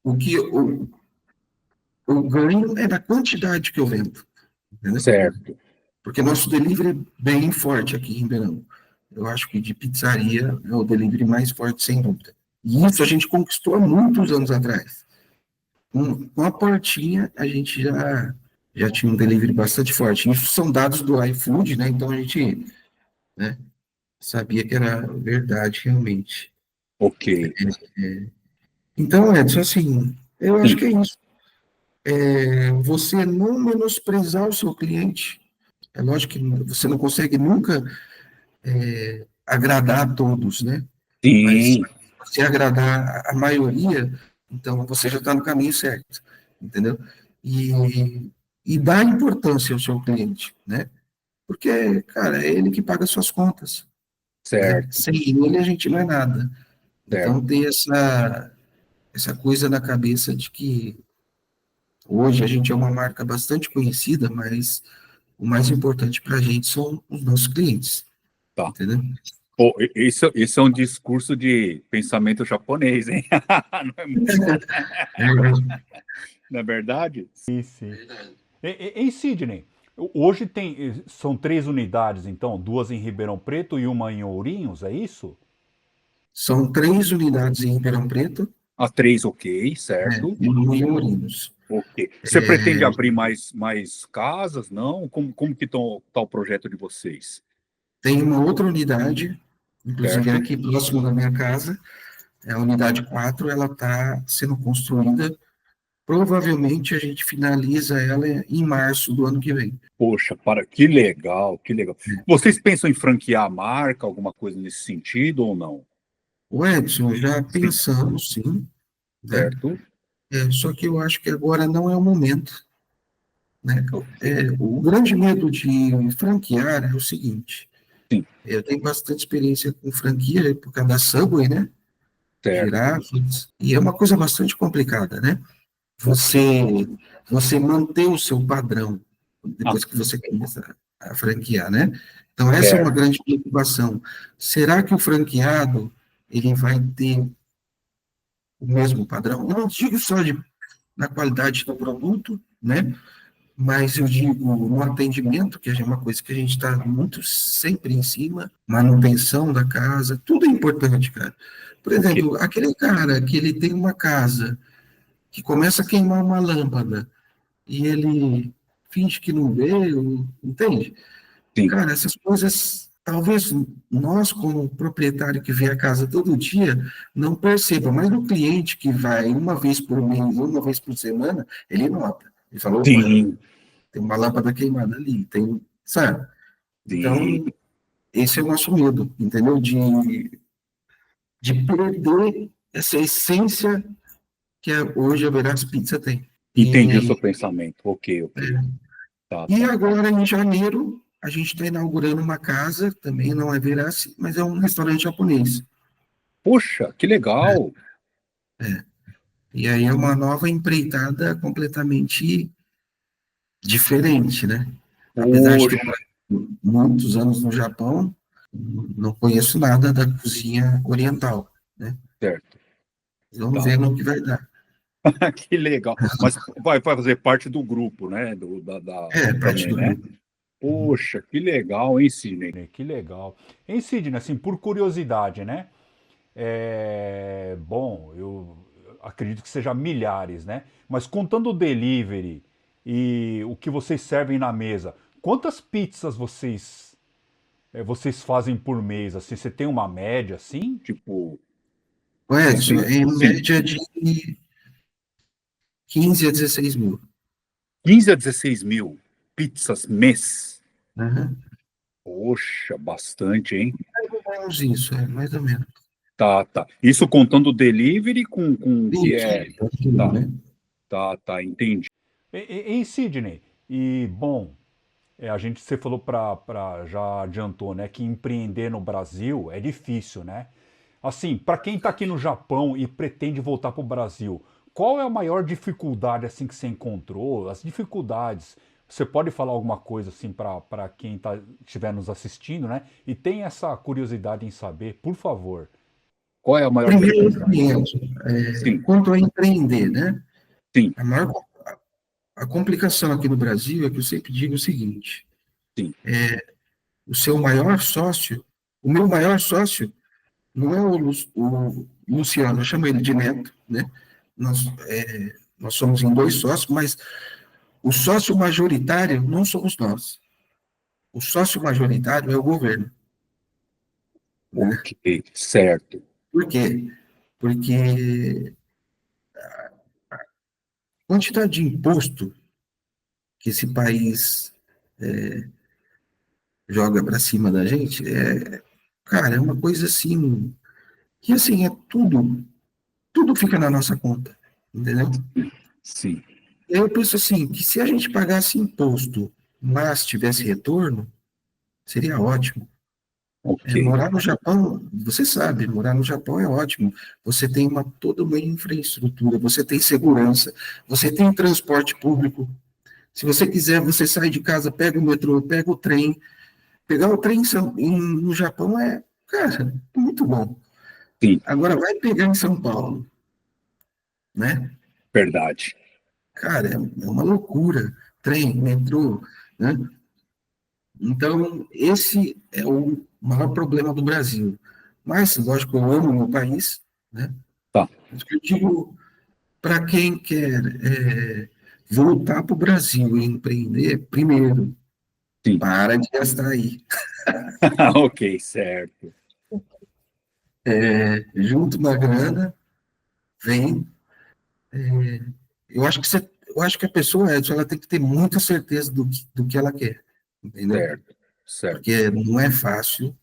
O que o ganho é da quantidade que eu vendo, entendeu? certo. Porque nosso delivery é bem forte aqui em Ribeirão. Eu acho que de pizzaria é o delivery mais forte, sem dúvida. E isso a gente conquistou há muitos anos atrás. Com a portinha, a gente já tinha um delivery bastante forte. Isso são dados do iFood, né? Então a gente, né, sabia que era verdade realmente. Ok. Então, Edson, assim, eu acho Sim, que é isso. Você não menosprezar o seu cliente. É lógico que você não consegue nunca agradar a todos, né? Mas sim, se agradar a maioria, então você já está no caminho certo, entendeu? E dá importância ao seu cliente, né? Porque, cara, é ele que paga suas contas, né? certo, Sem ele a gente não é nada. certo. Então tem essa coisa na cabeça de que hoje a gente é uma marca bastante conhecida, mas o mais importante para a gente são os nossos clientes, Tá. entendeu? Pô, esse é um discurso de pensamento japonês, hein? Não é muito, não é verdade? Sim, sim. Em Sydney, hoje são 3 unidades, então, 2 em Ribeirão Preto e uma em Ourinhos, é isso? São 3 unidades em Ribeirão Preto, A três, ok, certo. e uma em Ourinhos. Ok. Você pretende abrir mais casas? Não? Como que tá o projeto de vocês? Tem uma outra unidade, inclusive Certo? aqui próximo da minha casa, é a unidade 4. Ela está sendo construída. Provavelmente a gente finaliza ela em março do ano que vem. Poxa, que legal, que legal. Vocês pensam em franquear a marca, alguma coisa nesse sentido ou não? O Edson, já Sim, pensamos, sim, né? certo? Só que eu acho que agora não é o momento, né? O grande medo de franquear é o seguinte: Sim, eu tenho bastante experiência com franquia por causa da Subway, né? certo. Giraffes, e é uma coisa bastante complicada, né? Você, você manter o seu padrão Ah, depois que você começa a franquear, né? Então, essa é uma certo. grande preocupação. Será que o franqueado ele vai ter o mesmo padrão? Eu não digo só na qualidade do produto, né? Mas eu digo no atendimento, que é uma coisa que a gente está muito sempre em cima, manutenção da casa, tudo é importante, cara. Por Ok, exemplo, aquele cara que ele tem uma casa que começa a queimar uma lâmpada e ele finge que não vê, entende? sim, Cara, essas coisas talvez nós, como proprietário que vê a casa todo dia, não perceba, mas o cliente que vai uma vez por mês, uma vez por semana, ele nota. Ele fala, opa, Sim, tem uma lâmpada queimada ali, tem, sabe? sim. Então, esse é o nosso medo, entendeu? De perder essa essência que hoje a Verás Pizza tem. Entendi o E, seu pensamento. Ok, ok. Tá, e tá. agora, em janeiro, a gente está inaugurando uma casa, também não é Verás, mas é um restaurante japonês. Poxa, que legal. E aí é uma nova empreitada completamente diferente, né? Apesar de ter Poxa, morado muitos anos no Japão, não conheço nada da cozinha oriental, né? certo. Vamos Tá. ver no que vai dar. Que legal. Mas vai fazer parte do grupo, né? É, parte Também, do né? grupo. Poxa, que legal, hein, Sidney? Que legal. Hein, Sidney, assim, por curiosidade, né? Bom, eu acredito que seja milhares, né? Mas contando o delivery e o que vocês servem na mesa, quantas pizzas vocês fazem por mês? Assim, você tem uma média assim? Tipo, O Edson, vocês. em Sim. média de 15 a 16 mil. 15 a 16 mil pizzas mês. Uhum. Poxa, bastante, hein? Mais ou menos isso, mais ou menos. Tá, tá. Isso contando o delivery com o que Isso, é. tudo, Tá, né? tá, entendi. Em Sydney, e bom, você falou já adiantou, né, que empreender no Brasil é difícil, né? Assim, para quem está aqui no Japão e pretende voltar para o Brasil, qual é a maior dificuldade assim que você encontrou? As dificuldades. Você pode falar alguma coisa assim para quem estiver nos assistindo, né? E tem essa curiosidade em saber, por favor. Qual é a maior Primeiro, dificuldade? assim, Edson, Sim, quanto a empreender, né? sim, A maior a complicação aqui no Brasil é que eu sempre digo o seguinte: sim. o seu maior sócio, o meu maior sócio, não é o Luciano, eu chamo ele de Neto, né? Nós somos em dois sócios, mas o sócio majoritário não somos nós. O sócio majoritário é o governo, né? Ok, certo. Por quê? Porque a quantidade de imposto que esse país joga para cima da gente cara, é uma coisa assim, que assim, tudo fica na nossa conta, entendeu? Sim, Eu penso assim, que se a gente pagasse imposto, mas tivesse retorno, seria ótimo. ok. Morar no Japão, você sabe, morar no Japão é ótimo. Você tem toda uma infraestrutura, você tem segurança, você tem transporte público. Se você quiser, você sai de casa, pega o metrô, pega o trem. Pegar o trem no Japão cara, muito bom. Sim, Agora vai pegar em São Paulo, né? verdade. Cara, é uma loucura. Trem, metrô, né? Então, esse é o maior problema do Brasil. Mas, lógico, eu amo o meu país, né? Tá, Mas eu digo, para quem quer voltar para o Brasil e empreender, primeiro, sim. para de gastar aí. Ok, certo. Junto uma grana, vem. Eu acho que a pessoa, Edson, ela tem que ter muita certeza do que ela quer, entendeu? Certo, certo. Porque não é fácil,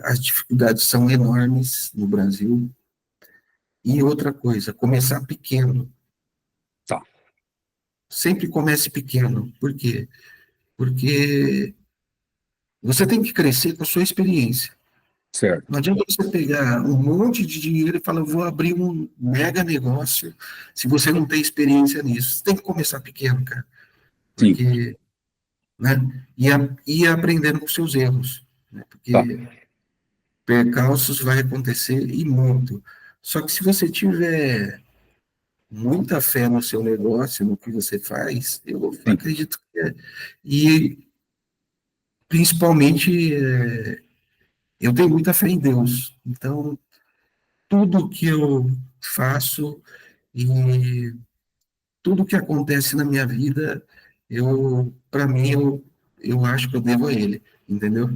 as dificuldades são enormes no Brasil. E outra coisa, começar pequeno. Tá, Sempre comece pequeno. Por quê? Porque você tem que crescer com a sua experiência. certo. Não adianta você pegar um monte de dinheiro e falar, eu vou abrir um mega negócio, se você não tem experiência nisso. Você tem que começar pequeno, cara. Sim, Porque, né? E aprendendo com seus erros. Né? tá, Porque percalços vai acontecer e muito. Só que se você tiver muita fé no seu negócio, no que você faz, eu sim, acredito que e principalmente eu tenho muita fé em Deus. Então, tudo que eu faço e tudo que acontece na minha vida, para mim, eu acho que eu devo a Ele, entendeu?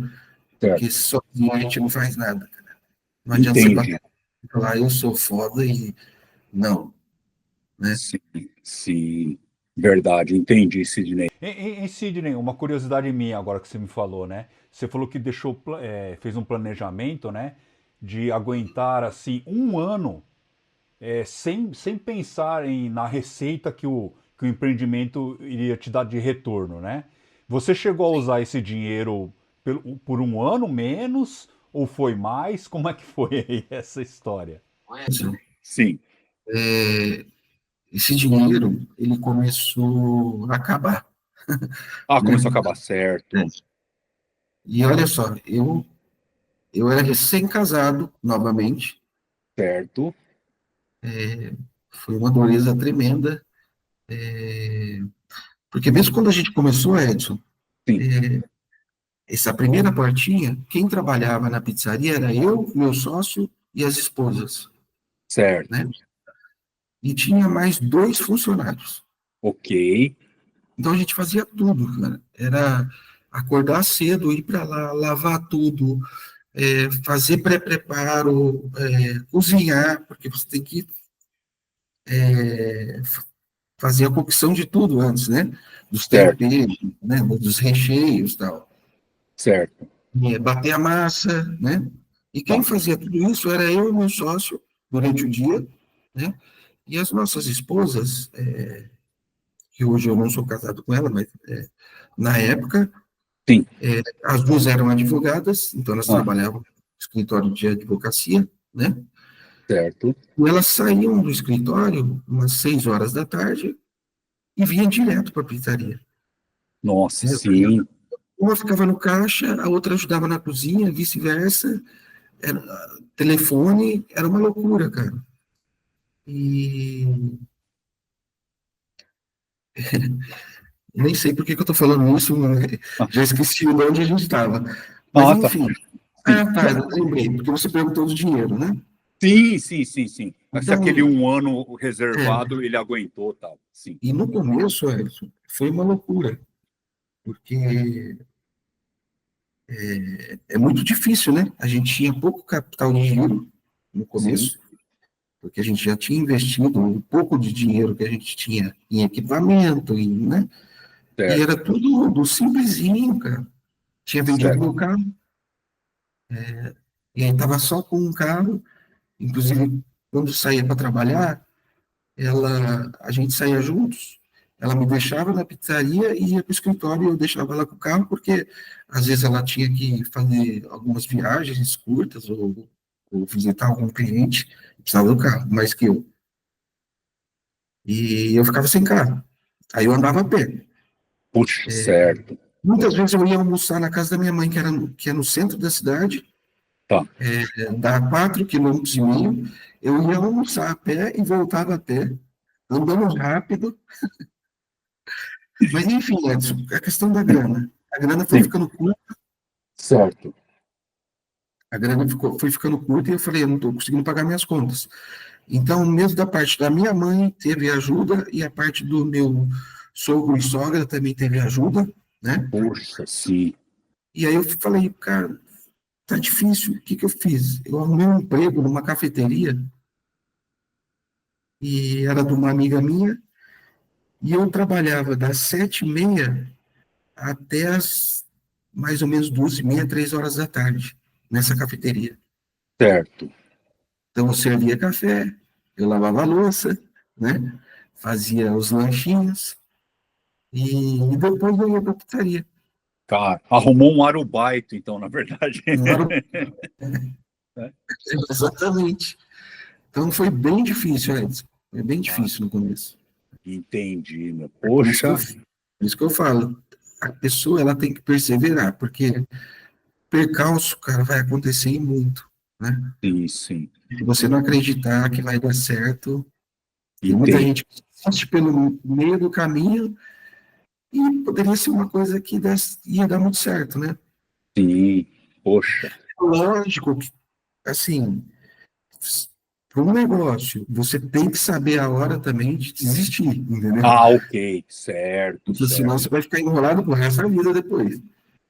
Porque certo. sozinho a gente não faz nada, cara. Não adianta você Entendi. bater e falar, eu sou foda e não, né? Sim, sim. Verdade, entendi, Sidney. Sidney, uma curiosidade minha agora que você me falou, né? Você falou que fez um planejamento, né? De aguentar, assim, um ano sem pensar na receita que o empreendimento iria te dar de retorno, né? Você chegou a usar esse dinheiro por um ano menos ou foi mais? Como é que foi aí essa história? Edson, Sim. esse dinheiro, ele começou a acabar, Ah, né? começou a acabar certo. E olha só, eu era recém-casado, novamente, Certo. foi uma dureza tremenda, porque mesmo quando a gente começou, Edson, Sim, essa primeira portinha, quem trabalhava na pizzaria era eu, meu sócio e as esposas, certo. né? E tinha mais 2 funcionários. Ok. Então a gente fazia tudo, cara. Era acordar cedo, ir para lá, lavar tudo, fazer pré-preparo, cozinhar, porque você tem que fazer a cocção de tudo antes, né? Dos Certo, temperos, né? Dos recheios, tal. certo. Bater a massa, né? E quem Tá. fazia tudo isso era eu e meu sócio durante o dia, né? E as nossas esposas, que hoje eu não sou casado com ela, mas na época, Sim. as duas eram advogadas, então elas Ah, trabalhavam no escritório de advocacia, né? certo. E elas saíam do escritório umas 6 horas da tarde e vinham direto para a pizzaria. Nossa, Né? sim. Uma ficava no caixa, a outra ajudava na cozinha, vice-versa. Era, telefone, era uma loucura, cara. E nem sei por que que eu tô falando isso, Ah, já esqueci onde a gente estava. Mas, tá. enfim. Sim. Ah, tá, eu lembrei, porque você perguntou do dinheiro, né? Sim, sim, sim, sim. Se aquele Então, um ano é, reservado ele aguentou, tal. Sim. e no começo, Edson, foi uma loucura, porque é muito difícil, né? A gente tinha pouco capital de giro no Sim, começo, porque a gente já tinha investido um pouco de dinheiro que a gente tinha em equipamento, né? E era certo, tudo do simplesinho, cara. Tinha vendido certo, meu carro, e aí estava só com um carro. Inclusive, quando saía para trabalhar, a gente saía juntos. Ela me deixava na pizzaria e ia para o escritório e eu deixava ela com o carro, porque às vezes ela tinha que fazer algumas viagens curtas ou visitar algum cliente, precisava do carro, mais que eu. E eu ficava sem carro. Aí eu andava a pé. puxa, certo, Muitas vezes eu ia almoçar na casa da minha mãe, que é no centro da cidade, tá. dá 4,5 km. Eu ia almoçar a pé e voltava a pé, andando rápido. Mas, enfim, Edson, a questão da grana. A grana foi Sim, ficando curta, certo, foi ficando curta e eu falei, eu não estou conseguindo pagar minhas contas. Então, mesmo da parte da minha mãe, teve ajuda, e a parte do meu sogro e sogra também teve ajuda, né? puxa, sim, E aí eu falei, cara, tá difícil, o que que eu fiz? Eu arrumei um emprego numa cafeteria, e era de uma amiga minha, e eu trabalhava das 7h30 até as mais ou menos 2h30, 3 horas da tarde, nessa cafeteria. certo. Então, eu servia café, eu lavava a louça, né? Fazia os lanchinhos, e depois eu ia para a pizzaria. Cara, arrumou um arubaito, então, na verdade. Não era- Exatamente. Então, foi bem difícil, Edson. Foi bem Ah, difícil no começo. entendi, meu. Por isso que eu, Poxa, por isso que eu falo, a pessoa ela tem que perseverar, porque percalço, cara, vai acontecer e muito, né? sim, sim, Se você não acreditar que vai dar certo, tem muita entendi, gente que assiste pelo meio do caminho e poderia ser uma coisa que ia dar muito certo, né? sim, poxa. Lógico que, assim, para um negócio, você tem que saber a hora também de desistir, entendeu? Ah, ok, certo, Porque senão certo. você vai ficar enrolado pro resto da vida depois.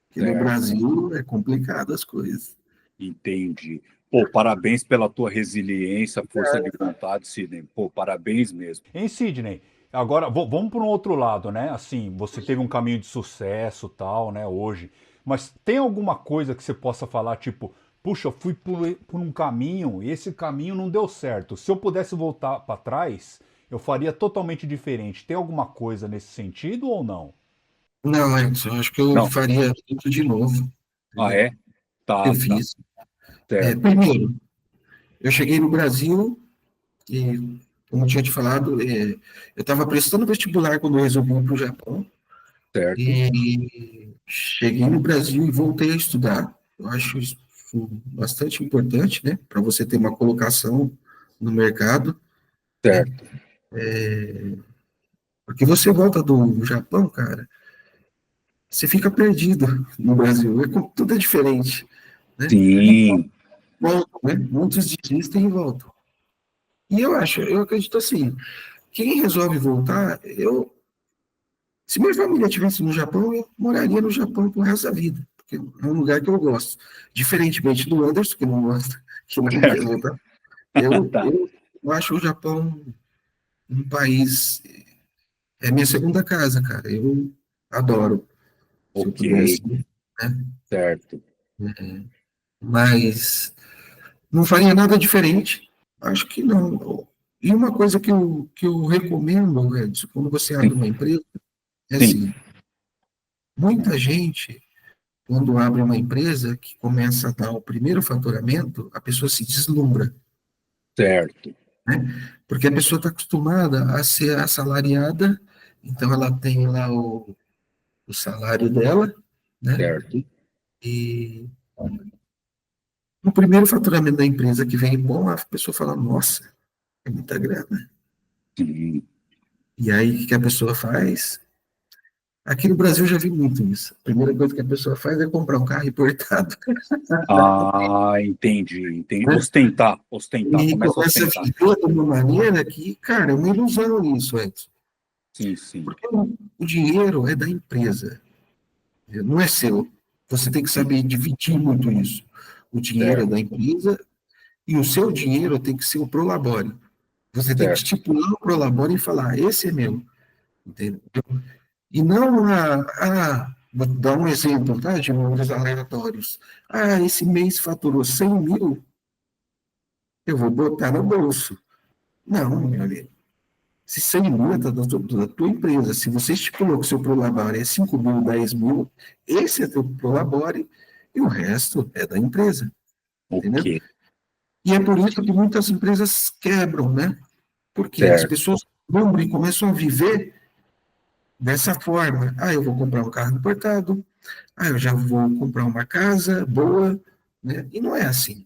Porque no Brasil é complicado as coisas. Entendi. Pô, parabéns pela tua resiliência, força de vontade, Sidney. Pô, parabéns mesmo. Hein, Sidney? Agora, vamos para um outro lado, né? Assim, você teve um caminho de sucesso, tal, né, hoje. Mas tem alguma coisa que você possa falar, tipo, puxa, eu fui por um caminho e esse caminho não deu certo. Se eu pudesse voltar para trás, eu faria totalmente diferente. Tem alguma coisa nesse sentido ou não? Não, Edson, eu acho que eu faria tudo de novo. Ah, é? Tá, Eu fiz. certo. Primeiro, eu cheguei no Brasil e, como eu tinha te falado, eu estava prestando vestibular quando eu resolvi ir para o Japão. Certo. E cheguei no Brasil e voltei a estudar. Eu acho isso bastante importante, né, para você ter uma colocação no mercado. Certo. Porque você volta do Japão, cara, você fica perdido no Brasil. Tudo é diferente, né? Sim. Voltam, né? Muitos desistem e voltam. E eu acredito assim, quem resolve voltar, se minha família estivesse no Japão, eu moraria no Japão pro resto da vida, porque é um lugar que eu gosto. Diferentemente do Anderson, que não gosta, que não quer voltar. Tá. Eu acho o Japão um país, é minha segunda casa, cara. Eu adoro, se eu Ok. pudesse, né? Certo. Mas não faria nada diferente. Acho que não. E uma coisa que eu recomendo, Edson, quando você abre Sim. uma empresa, é Sim. assim, muita gente, quando abre uma empresa que começa a dar o primeiro faturamento, a pessoa se deslumbra, Certo. né? Porque a pessoa está acostumada a ser assalariada, então ela tem lá o salário dela, né? Certo. E no primeiro faturamento da empresa que vem bom, a pessoa fala, nossa, é muita grana. Sim. E aí, o que a pessoa faz? Aqui no Brasil eu já vi muito isso. A primeira coisa que a pessoa faz é comprar um carro importado. Ah, entendi. Né? Ostentar, E começa a começa a ostentar. viver de uma maneira que, cara, é uma ilusão isso, Edson. Sim, sim, Porque o dinheiro é da empresa, não é seu. Você tem que sim. saber dividir muito isso. O dinheiro é Certo, da empresa e o seu dinheiro tem que ser o prolabore. Você tem que certo, estipular o prolabore e falar, esse é meu. Entendeu? E não vou dar um exemplo, tá, de números aleatórios. Ah, esse mês faturou 100 mil, eu vou botar no bolso. Não, meu amigo. Se 100 mil é da tua empresa, se você estipulou que o seu prolabore é 5 mil, 10 mil, esse é teu prolabore e o resto é da empresa, ok, entendeu? E é por isso que muitas empresas quebram, né? Porque as certo, pessoas vão e começam a viver dessa forma. Ah, eu vou comprar um carro importado, eu já vou comprar uma casa boa, né? E não é assim.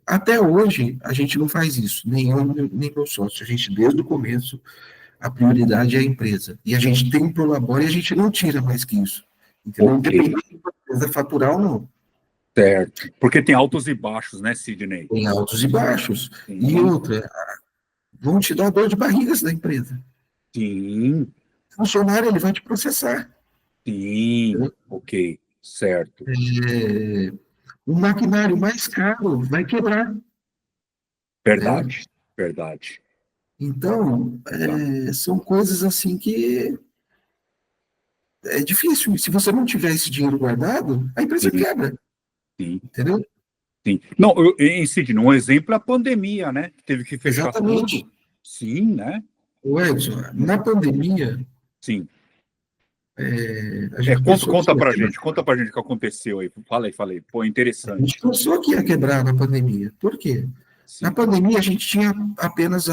Até hoje, a gente não faz isso, nem eu, nem meu sócio. A gente, desde o começo, a prioridade é a empresa. E a gente tem um prolabore e a gente não tira mais que isso. Entendeu? ok, Independente da empresa faturar ou não. certo. Porque tem altos e baixos, né, Sidney? Tem altos e baixos. E Sim, outra, vão te dar dor de barrigas da empresa. sim, O funcionário, ele vai te processar. sim, ok, certo. O maquinário mais caro vai quebrar. Né? Verdade, verdade. Então, Tá. são coisas assim que é difícil. Se você não tiver esse dinheiro guardado, a empresa Sim, quebra, sim, entendeu? sim. Não, Sidney, um exemplo é a pandemia, né? Teve que fechar Exatamente. tudo. Sim, né? O Edson, na pandemia, Sim. a gente pensou que ia quebrar. Conta pra gente o que aconteceu aí. Falei. Pô, A gente interessante. pensou que ia quebrar na pandemia. Por quê? Na Sim, pandemia, a gente tinha apenas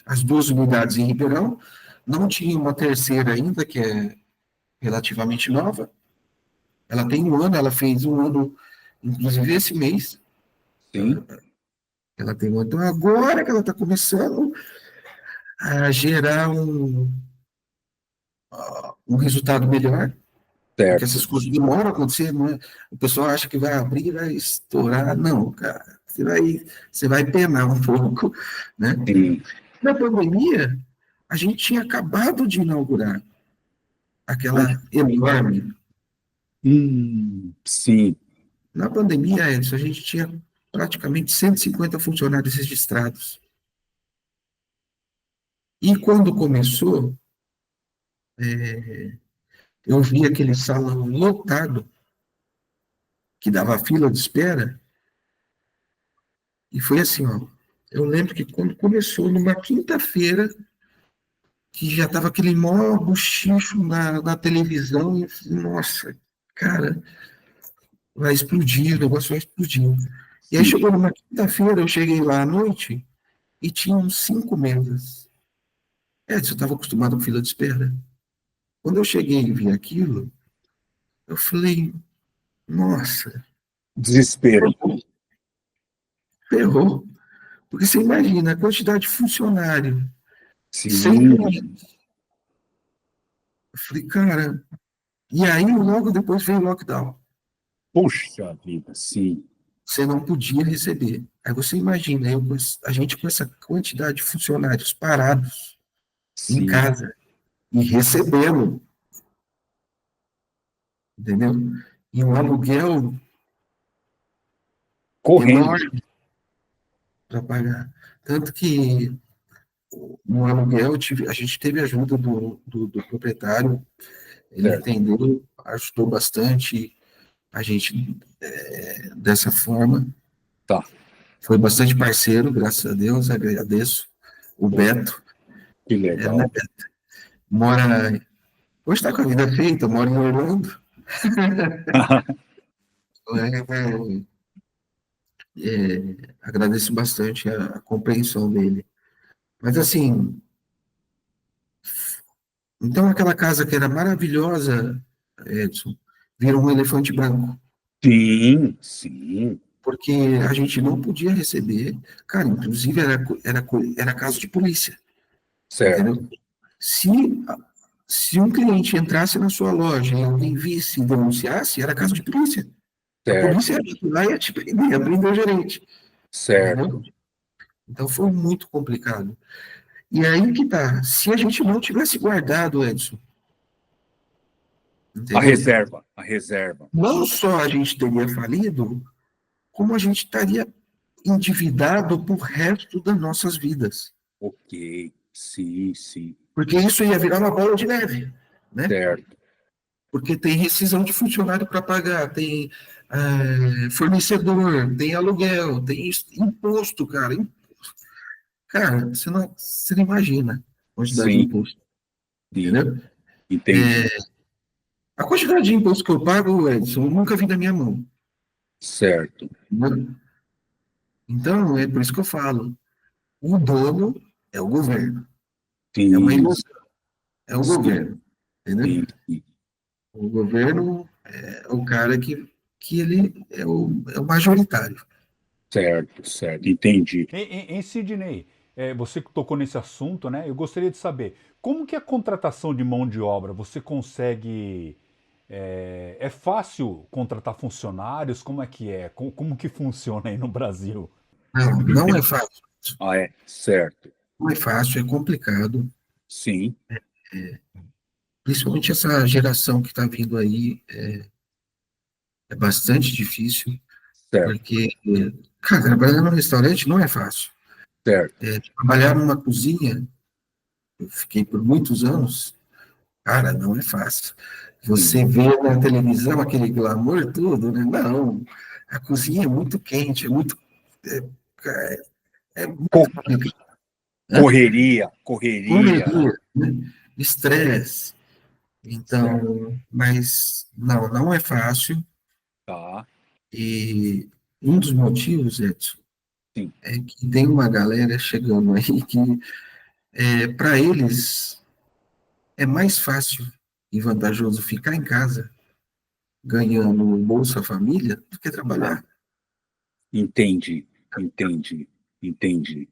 as duas unidades em Ribeirão, não tinha uma terceira ainda, que é relativamente nova. Ela tem um ano, ela fez um ano, inclusive esse mês. sim, Ela tem um ano. Então, agora que ela está começando a gerar um resultado melhor, porque certo. essas coisas demoram a acontecer, não é? O pessoal acha que vai abrir e vai estourar. Não, cara, você vai penar um pouco, né? Sim, Na pandemia, a gente tinha acabado de inaugurar mas, aquela enorme. Sim. Na pandemia, Edson, a gente tinha praticamente 150 funcionários registrados. E quando começou, eu vi aquele salão lotado, que dava fila de espera, e foi assim, ó. Eu lembro que quando começou, numa quinta-feira, que já estava aquele maior buchicho na televisão, e eu falei, nossa, cara, vai explodir, o negócio vai explodir. E aí Sim. chegou numa quinta-feira, eu cheguei lá à noite, e tinha uns 5 mesas. Edson, eu estava acostumado com fila de espera. Quando eu cheguei e vi aquilo, eu falei, nossa, Desespero. ferrou. Porque você imagina a quantidade de funcionário, sem Sim. cliente. Eu falei, cara, e aí logo depois veio o lockdown. Puxa vida, sim. Você não podia receber. Aí você imagina, a gente com essa quantidade de funcionários parados em Sim. casa e recebendo, entendeu? E um aluguel Correndo. enorme para pagar. Tanto que no aluguel a gente teve ajuda do proprietário, ele Certo. entendeu, ajudou bastante a gente dessa forma. Tá. Foi bastante parceiro, graças a Deus, agradeço. O Beto, Que né, legal. Beto? Mora. Hoje está com a vida feita, mora em Orlando. Agradeço bastante a compreensão dele. Mas assim, então aquela casa que era maravilhosa, Edson, virou um elefante branco. Sim, sim. Porque a gente não podia receber, cara, inclusive era caso de polícia, Certo. entendeu? Se, se um cliente entrasse na sua loja e alguém visse e denunciasse, era caso de polícia. A Certo. polícia ia lá e ia te prender, ia prender o gerente, Certo. entendeu? Então foi muito complicado. E aí que tá, se a gente não tivesse guardado, Edson, A entendeu? reserva. A reserva. Não só a gente teria falido, como a gente estaria endividado pro resto das nossas vidas. Ok. Sim, sim. Porque isso ia virar uma bola de neve, né? Certo. Porque tem rescisão de funcionário para pagar, tem fornecedor, tem aluguel, tem imposto, cara. Cara, você não imagina a quantidade de Sim, imposto, sim. entendeu? Entendi. A quantidade de imposto que eu pago, Edson, eu nunca vi na minha mão. Certo. Entendeu? Então, é por isso que eu falo, o dono é o governo, é uma Sim, ilusão, é o sim, governo, entendeu? sim, sim. O governo é o cara que ele é o majoritário. Certo, certo. Entendi. Em Sidney, você que tocou nesse assunto, né? Eu gostaria de saber como que é a contratação de mão de obra? Você consegue. É fácil contratar funcionários? Como é que é? Como que funciona aí no Brasil? Não, não é fácil. Ah, é? Certo. Não é fácil, é complicado. Sim, Principalmente essa geração que está vindo aí, é bastante difícil, certo, porque, cara, trabalhar num restaurante não é fácil. certo. Trabalhar numa cozinha, eu fiquei por muitos anos, cara, não é fácil. Sim, Você vê na televisão aquele glamour tudo, né? Não, a cozinha é muito quente, é, é muito Co- complicado. Né? correria, correria. Correria, né? Estresse. Certo, Então, mas não é fácil. tá. E um dos motivos, Edson, Sim, é que tem uma galera chegando aí que, para eles, é mais fácil e vantajoso ficar em casa ganhando Bolsa Família do que trabalhar. entendi, entendi, entendi.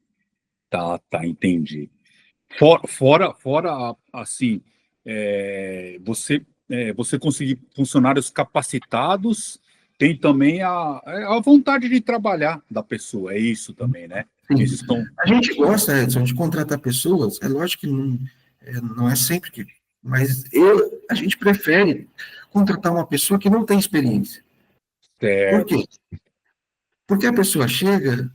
Tá, tá, entendi. Fora assim, você conseguir funcionários capacitados, tem também a vontade de trabalhar da pessoa, é isso também, né? Sim. Esses são. A gente gosta, Edson, de contratar pessoas, é lógico que não é sempre que. Mas a gente prefere contratar uma pessoa que não tem experiência. Por Certo, quê? Porque a pessoa chega,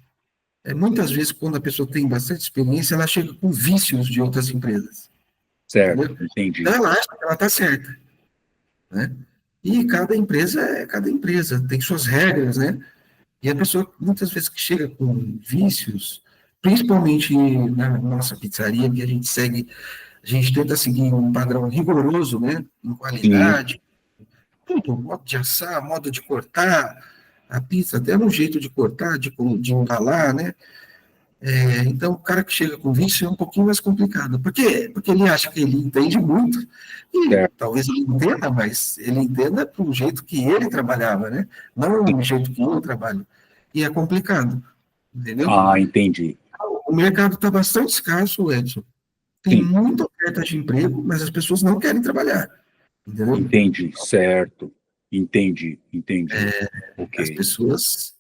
muitas vezes, quando a pessoa tem bastante experiência, ela chega com vícios de outras empresas, certo, entendeu? Então, entendi. ela acha que ela está certa, né? E cada empresa é cada empresa, tem suas regras, né? E a pessoa, muitas vezes, que chega com vícios, principalmente na nossa pizzaria, que a gente tenta seguir um padrão rigoroso, né? Em Sim, qualidade, tudo, modo de assar, modo de cortar a pizza, até no jeito de cortar, de embalar, né? Então, o cara que chega com vício é um pouquinho mais complicado. Por quê? Porque ele acha que ele entende muito, e certo. talvez ele entenda, mas ele entenda do jeito que ele trabalhava, né? Não do jeito que eu trabalho. E é complicado, entendeu? Ah, entendi. O mercado está bastante escasso, Edson. Tem Sim, muita oferta de emprego, mas as pessoas não querem trabalhar, entendeu? entendi, certo. Entendi, entendi. As Ok. pessoas,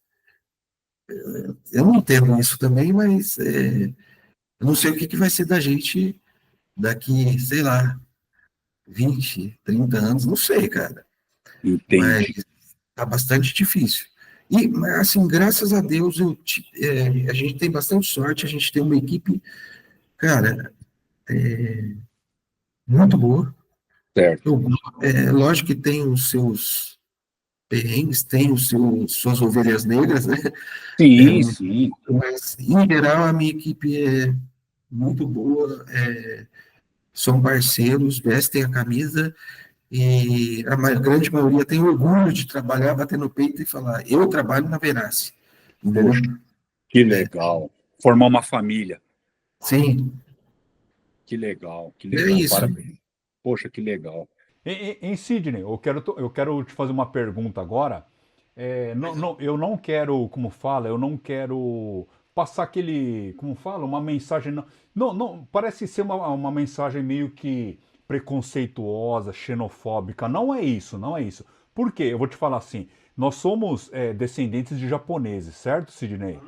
eu não entendo isso também, mas eu não sei o que, que vai ser da gente daqui, sei lá, 20, 30 anos, não sei, cara, mas Entendi. tá bastante difícil. E, assim, graças a Deus, a gente tem bastante sorte, a gente tem uma equipe, cara, muito boa. Certo. Eu, lógico que tem os seus perrengues, tem suas ovelhas negras, né? Sim, sim. Mas, em geral, a minha equipe é muito boa, são parceiros, vestem a camisa, e a grande maioria tem orgulho de trabalhar, bater no peito e falar, eu trabalho na Verace, entendeu? Poxa, que legal. Formar uma família. Sim, Que é legal. isso. Parabéns. Poxa, que legal. Em Sidney, eu quero te fazer uma pergunta agora. Eu não quero, como fala, eu não quero passar aquele, como fala, uma mensagem. Parece ser uma mensagem meio que preconceituosa, xenofóbica. Não é isso, não é isso. Por quê? Eu vou te falar assim. Nós somos descendentes de japoneses, certo, Sidney?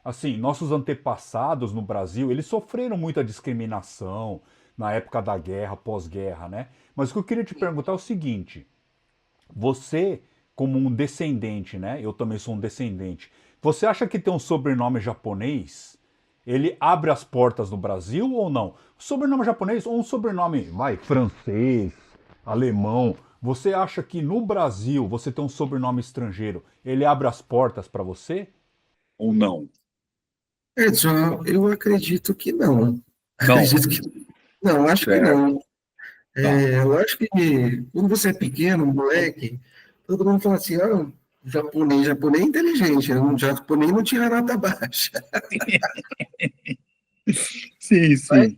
Assim, nossos antepassados no Brasil, eles sofreram muita discriminação na época da guerra, pós-guerra, né? Mas o que eu queria te perguntar é o seguinte: você, como um descendente, né? Eu também sou um descendente. Você acha que ter um sobrenome japonês, ele abre as portas no Brasil ou não? Sobrenome japonês ou um sobrenome, vai, francês, alemão. Você acha que no Brasil, você ter um sobrenome estrangeiro, ele abre as portas para você? Ou não? Edson, eu acredito que não. Não, Acredito que não, acho que certo. não. Tá. Eu acho que quando você é pequeno, moleque, todo mundo fala assim, japonês é inteligente, né? Um japonês não tira nota baixa. Sim, Mas, sim.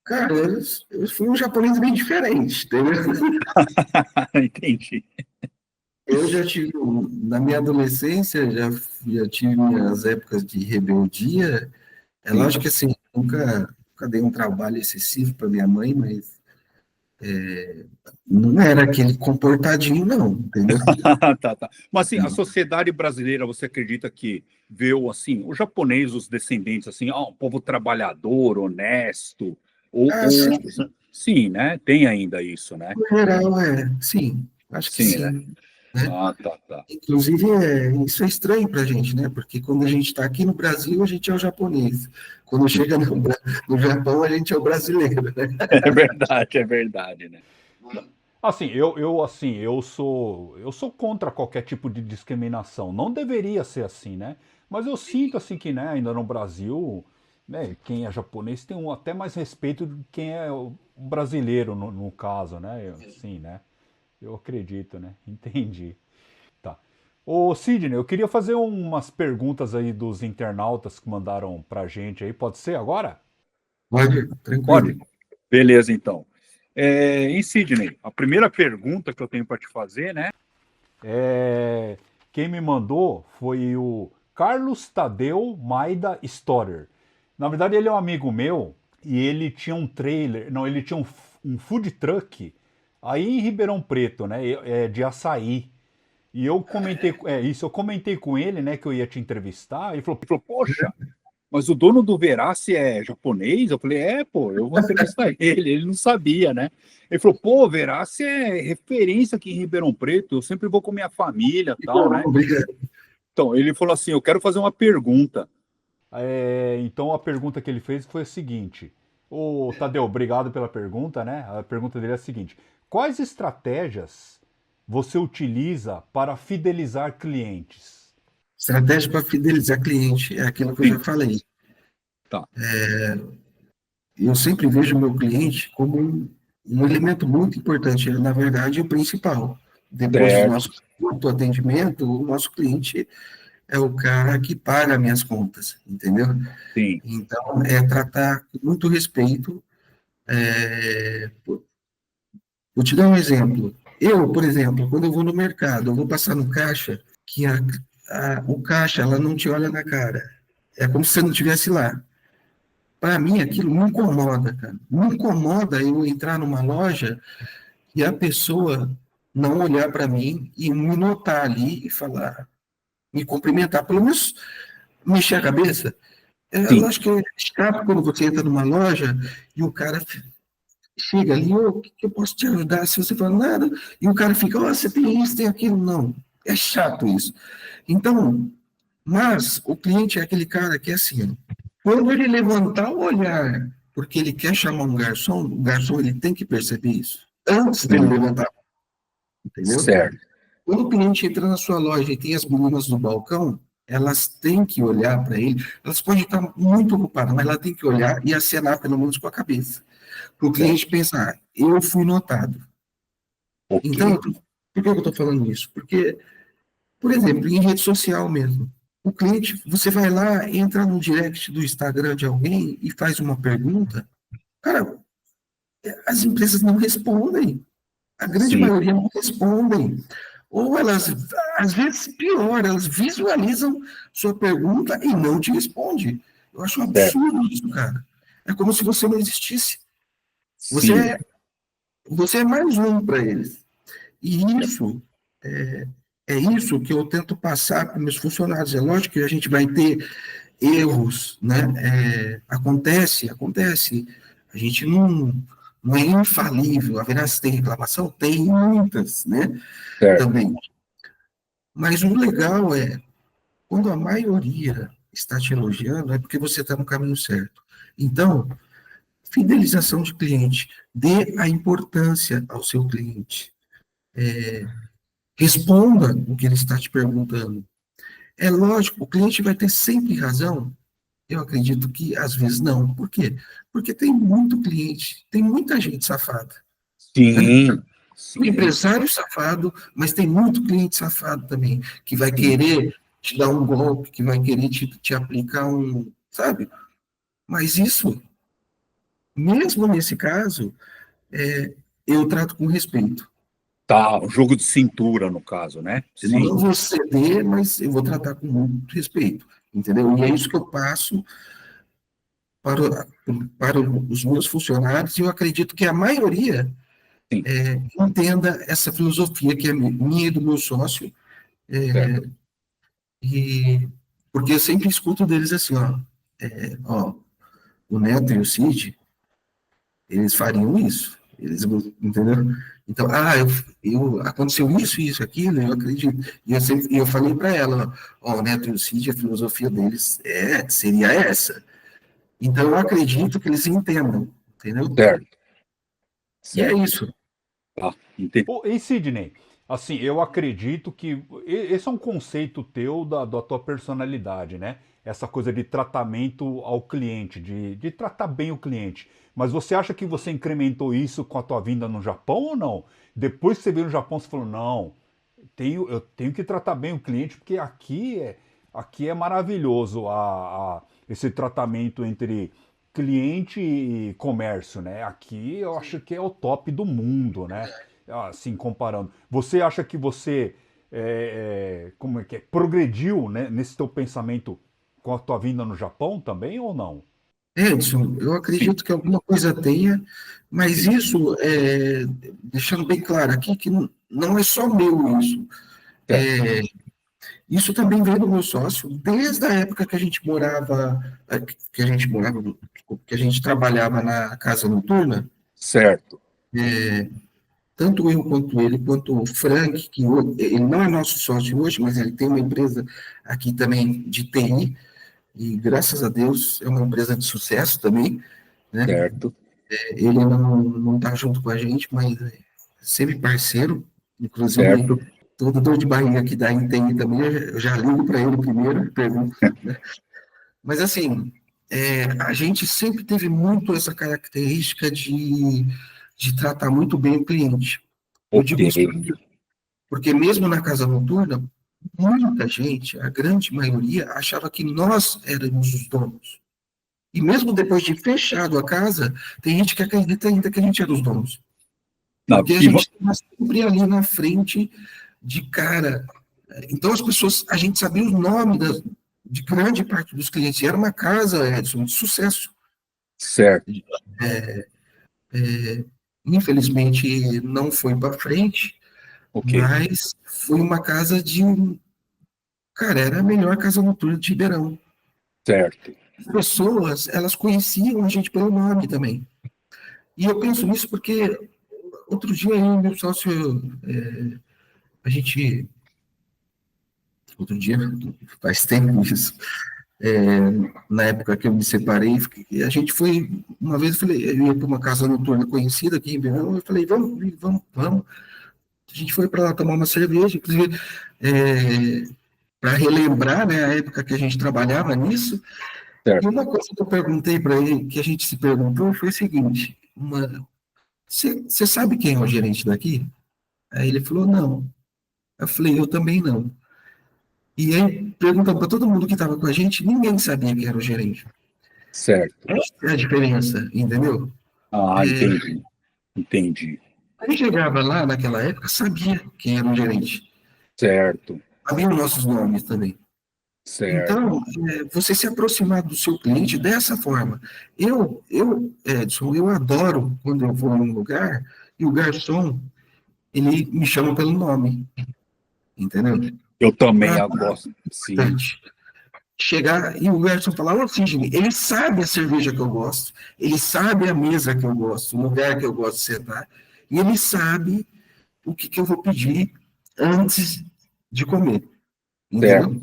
cara, eu fui um japonês bem diferente, entendeu? Entendi. Eu já tive, na minha adolescência, já tive minhas épocas de rebeldia. É Sim. lógico que, assim, nunca dei um trabalho excessivo para minha mãe, mas não era aquele comportadinho, não, entendeu? Tá, tá. Mas assim, a sociedade brasileira, você acredita que vê assim, o japonês, os descendentes, assim, um povo trabalhador, honesto, Ah, sim, ou... Sim, né? Tem ainda isso, né? no geral, sim, acho que Sim, né? sim, né? Ah, tá, tá. Inclusive, isso é estranho para a gente, né? Porque quando a gente está aqui no Brasil, a gente é o japonês. Quando chega no Japão, a gente é o brasileiro, né? É verdade, né? Assim, eu sou contra qualquer tipo de discriminação. Não deveria ser assim, né? Mas eu sinto assim que, né, ainda no Brasil, né, quem é japonês tem até mais respeito do que quem é o brasileiro no caso, né? Sim, né? Eu acredito, né? Entendi. Tá. Ô, Sidney, eu queria fazer umas perguntas aí dos internautas que mandaram pra gente aí. Pode ser agora? Pode, Pode? tranquilo. Beleza, então. Em Sidney, a primeira pergunta que eu tenho para te fazer, né? É, quem me mandou foi o Carlos Tadeu Maida Storer. Na verdade, ele é um amigo meu e ele tinha um trailer, não, ele tinha um food truck aí em Ribeirão Preto, né? De açaí. E eu comentei, eu comentei com ele, né, que eu ia te entrevistar. Ele falou, poxa, mas o dono do Verace é japonês? Eu falei, pô, eu vou entrevistar ele não sabia, né? Ele falou, pô, Verace é referência aqui em Ribeirão Preto, eu sempre vou com minha família e tal, né? Obrigado. Então, ele falou assim, eu quero fazer uma pergunta. Então, a pergunta que ele fez foi a seguinte, ô Tadeu, obrigado pela pergunta, né? A pergunta dele é a seguinte, quais estratégias você utiliza para fidelizar clientes? Estratégia para fidelizar cliente, é aquilo que eu já falei. Tá. Eu sempre vejo o meu cliente como um elemento muito importante, na verdade, o principal. Depois do nosso atendimento, o nosso cliente é o cara que paga minhas contas, entendeu? Sim. Então, é tratar com muito respeito. Vou te dar um exemplo. Eu, por exemplo, quando eu vou no mercado, eu vou passar no caixa, que o caixa, ela não te olha na cara. É como se você não estivesse lá. Para mim, aquilo me incomoda, cara. Me incomoda eu entrar numa loja e a pessoa não olhar para mim e me notar ali e falar, me cumprimentar, pelo menos mexer a cabeça. Eu acho que é chato quando você entra numa loja e o cara chega ali, o que eu posso te ajudar? Se você fala nada, e o cara fica, você tem isso, tem aquilo. Não, é chato isso. Então, mas o cliente é aquele cara que é assim, quando ele levantar o olhar, porque ele quer chamar um garçom, o garçom ele tem que perceber isso, antes dele levantar, entendeu? Certo. Quando o cliente entra na sua loja e tem as meninas no balcão, elas têm que olhar para ele, elas podem estar muito ocupadas, mas ela tem que olhar e acenar pelo menos com a cabeça, para o cliente pensar, eu fui notado. Okay. Então, por que eu estou falando isso? Porque, por exemplo, em rede social mesmo, o cliente, você vai lá, entra no direct do Instagram de alguém e faz uma pergunta, cara, as empresas não respondem. A grande maioria não respondem. Ou elas, às vezes, pior, elas visualizam sua pergunta e não te respondem. Eu acho um absurdo isso, cara. É como se você não existisse. Você é mais um para eles. E isso é isso que eu tento passar para meus funcionários. É lógico que a gente vai ter erros, né? Acontece. A gente não é infalível. Haverá se tem reclamação? Tem muitas, né? Também. Mas o legal é, quando a maioria está te elogiando, é porque você está no caminho certo. Então, fidelização de cliente, dê a importância ao seu cliente. Responda o que ele está te perguntando. É lógico, o cliente vai ter sempre razão? Eu acredito que às vezes não. Por quê? Porque tem muito cliente, tem muita gente safada. Sim. Né? O empresário safado, mas tem muito cliente safado também, que vai querer te dar um golpe, que vai querer te aplicar sabe? Mas isso, mesmo nesse caso, eu trato com respeito. Tá, um jogo de cintura, no caso, né? Eu não vou ceder, mas eu vou tratar com muito respeito, entendeu? E é isso que eu passo para os meus funcionários, e eu acredito que a maioria entenda essa filosofia que é minha e do meu sócio, e porque eu sempre escuto deles assim, ó, o Neto e o Cid, eles fariam isso, entendeu? Então, aconteceu isso, aquilo, eu acredito. E eu falei para ela, ó, o Neto e o Cid, a filosofia deles seria essa. Então, eu acredito que eles entendam, entendeu? Certo. E é isso. E Sidney, assim, eu acredito que esse é um conceito teu da tua personalidade, né? Essa coisa de tratamento ao cliente, de tratar bem o cliente. Mas você acha que você incrementou isso com a tua vinda no Japão ou não? Depois que você veio no Japão, você falou, não, eu tenho que tratar bem o cliente, porque aqui é maravilhoso esse tratamento entre cliente e comércio, né? Aqui eu acho que é o top do mundo, né? Assim, comparando. Você acha que você como é que é? Progrediu, né, nesse teu pensamento com a tua vinda no Japão também ou não? Edson, eu acredito que alguma coisa tenha, mas isso, deixando bem claro aqui, que não é só meu isso. Isso também veio do meu sócio, desde a época que a gente trabalhava na casa noturna. Certo. Tanto eu quanto ele, quanto o Frank, ele não é nosso sócio hoje, mas ele tem uma empresa aqui também de TI, e graças a Deus é uma empresa de sucesso também, né? Certo. Ele não está junto com a gente, mas é sempre parceiro, inclusive Certo. todo dor de barriga que dá em TI também, eu já ligo para ele primeiro, pergunto, né? Mas assim, a gente sempre teve muito essa característica de tratar muito bem o cliente. Eu Ok. digo isso porque mesmo na casa noturna, muita gente, a grande maioria, achava que nós éramos os donos. E mesmo depois de fechado a casa, tem gente que acredita ainda que a gente era os donos. Não, Porque a gente estava sempre ali na frente, de cara. Então, as pessoas, a gente sabia os nomes de grande parte dos clientes. E era uma casa, Edson, de sucesso. certo. Infelizmente, não foi para frente, Ok. mas foi uma casa Cara, era a melhor casa noturna de Ribeirão. Certo. As pessoas, elas conheciam a gente pelo nome também. E eu penso nisso porque outro dia eu e meu sócio, a gente, outro dia, faz tempo isso, na época que eu me separei, a gente foi, uma vez eu falei, eu ia para uma casa noturna conhecida aqui em Ribeirão, eu falei, vamos. A gente foi para lá tomar uma cerveja, inclusive, para relembrar, né, a época que a gente trabalhava nisso. E Certo. uma coisa que eu perguntei para ele, que a gente se perguntou, foi o seguinte: você sabe quem é o gerente daqui? Aí ele falou, não. Eu falei, eu também não. E aí, perguntando para todo mundo que estava com a gente, ninguém sabia quem era o gerente. Certo. Essa é a diferença, entendeu? Ah, entendi. Entendi. Quem chegava lá naquela época sabia quem era o gerente. Certo. Sabia os nossos nomes também. Certo. Então, você se aproximar do seu cliente dessa forma. Edson, eu adoro quando eu vou num lugar e o garçom, ele me chama pelo nome, entendeu? Eu também Ah, gosto. Sim. importante. Chegar e o garçom falar, ô Sidney, ele sabe a cerveja que eu gosto, ele sabe a mesa que eu gosto, o lugar que eu gosto de sentar, e ele sabe o que eu vou pedir antes de comer, Certo. entendeu?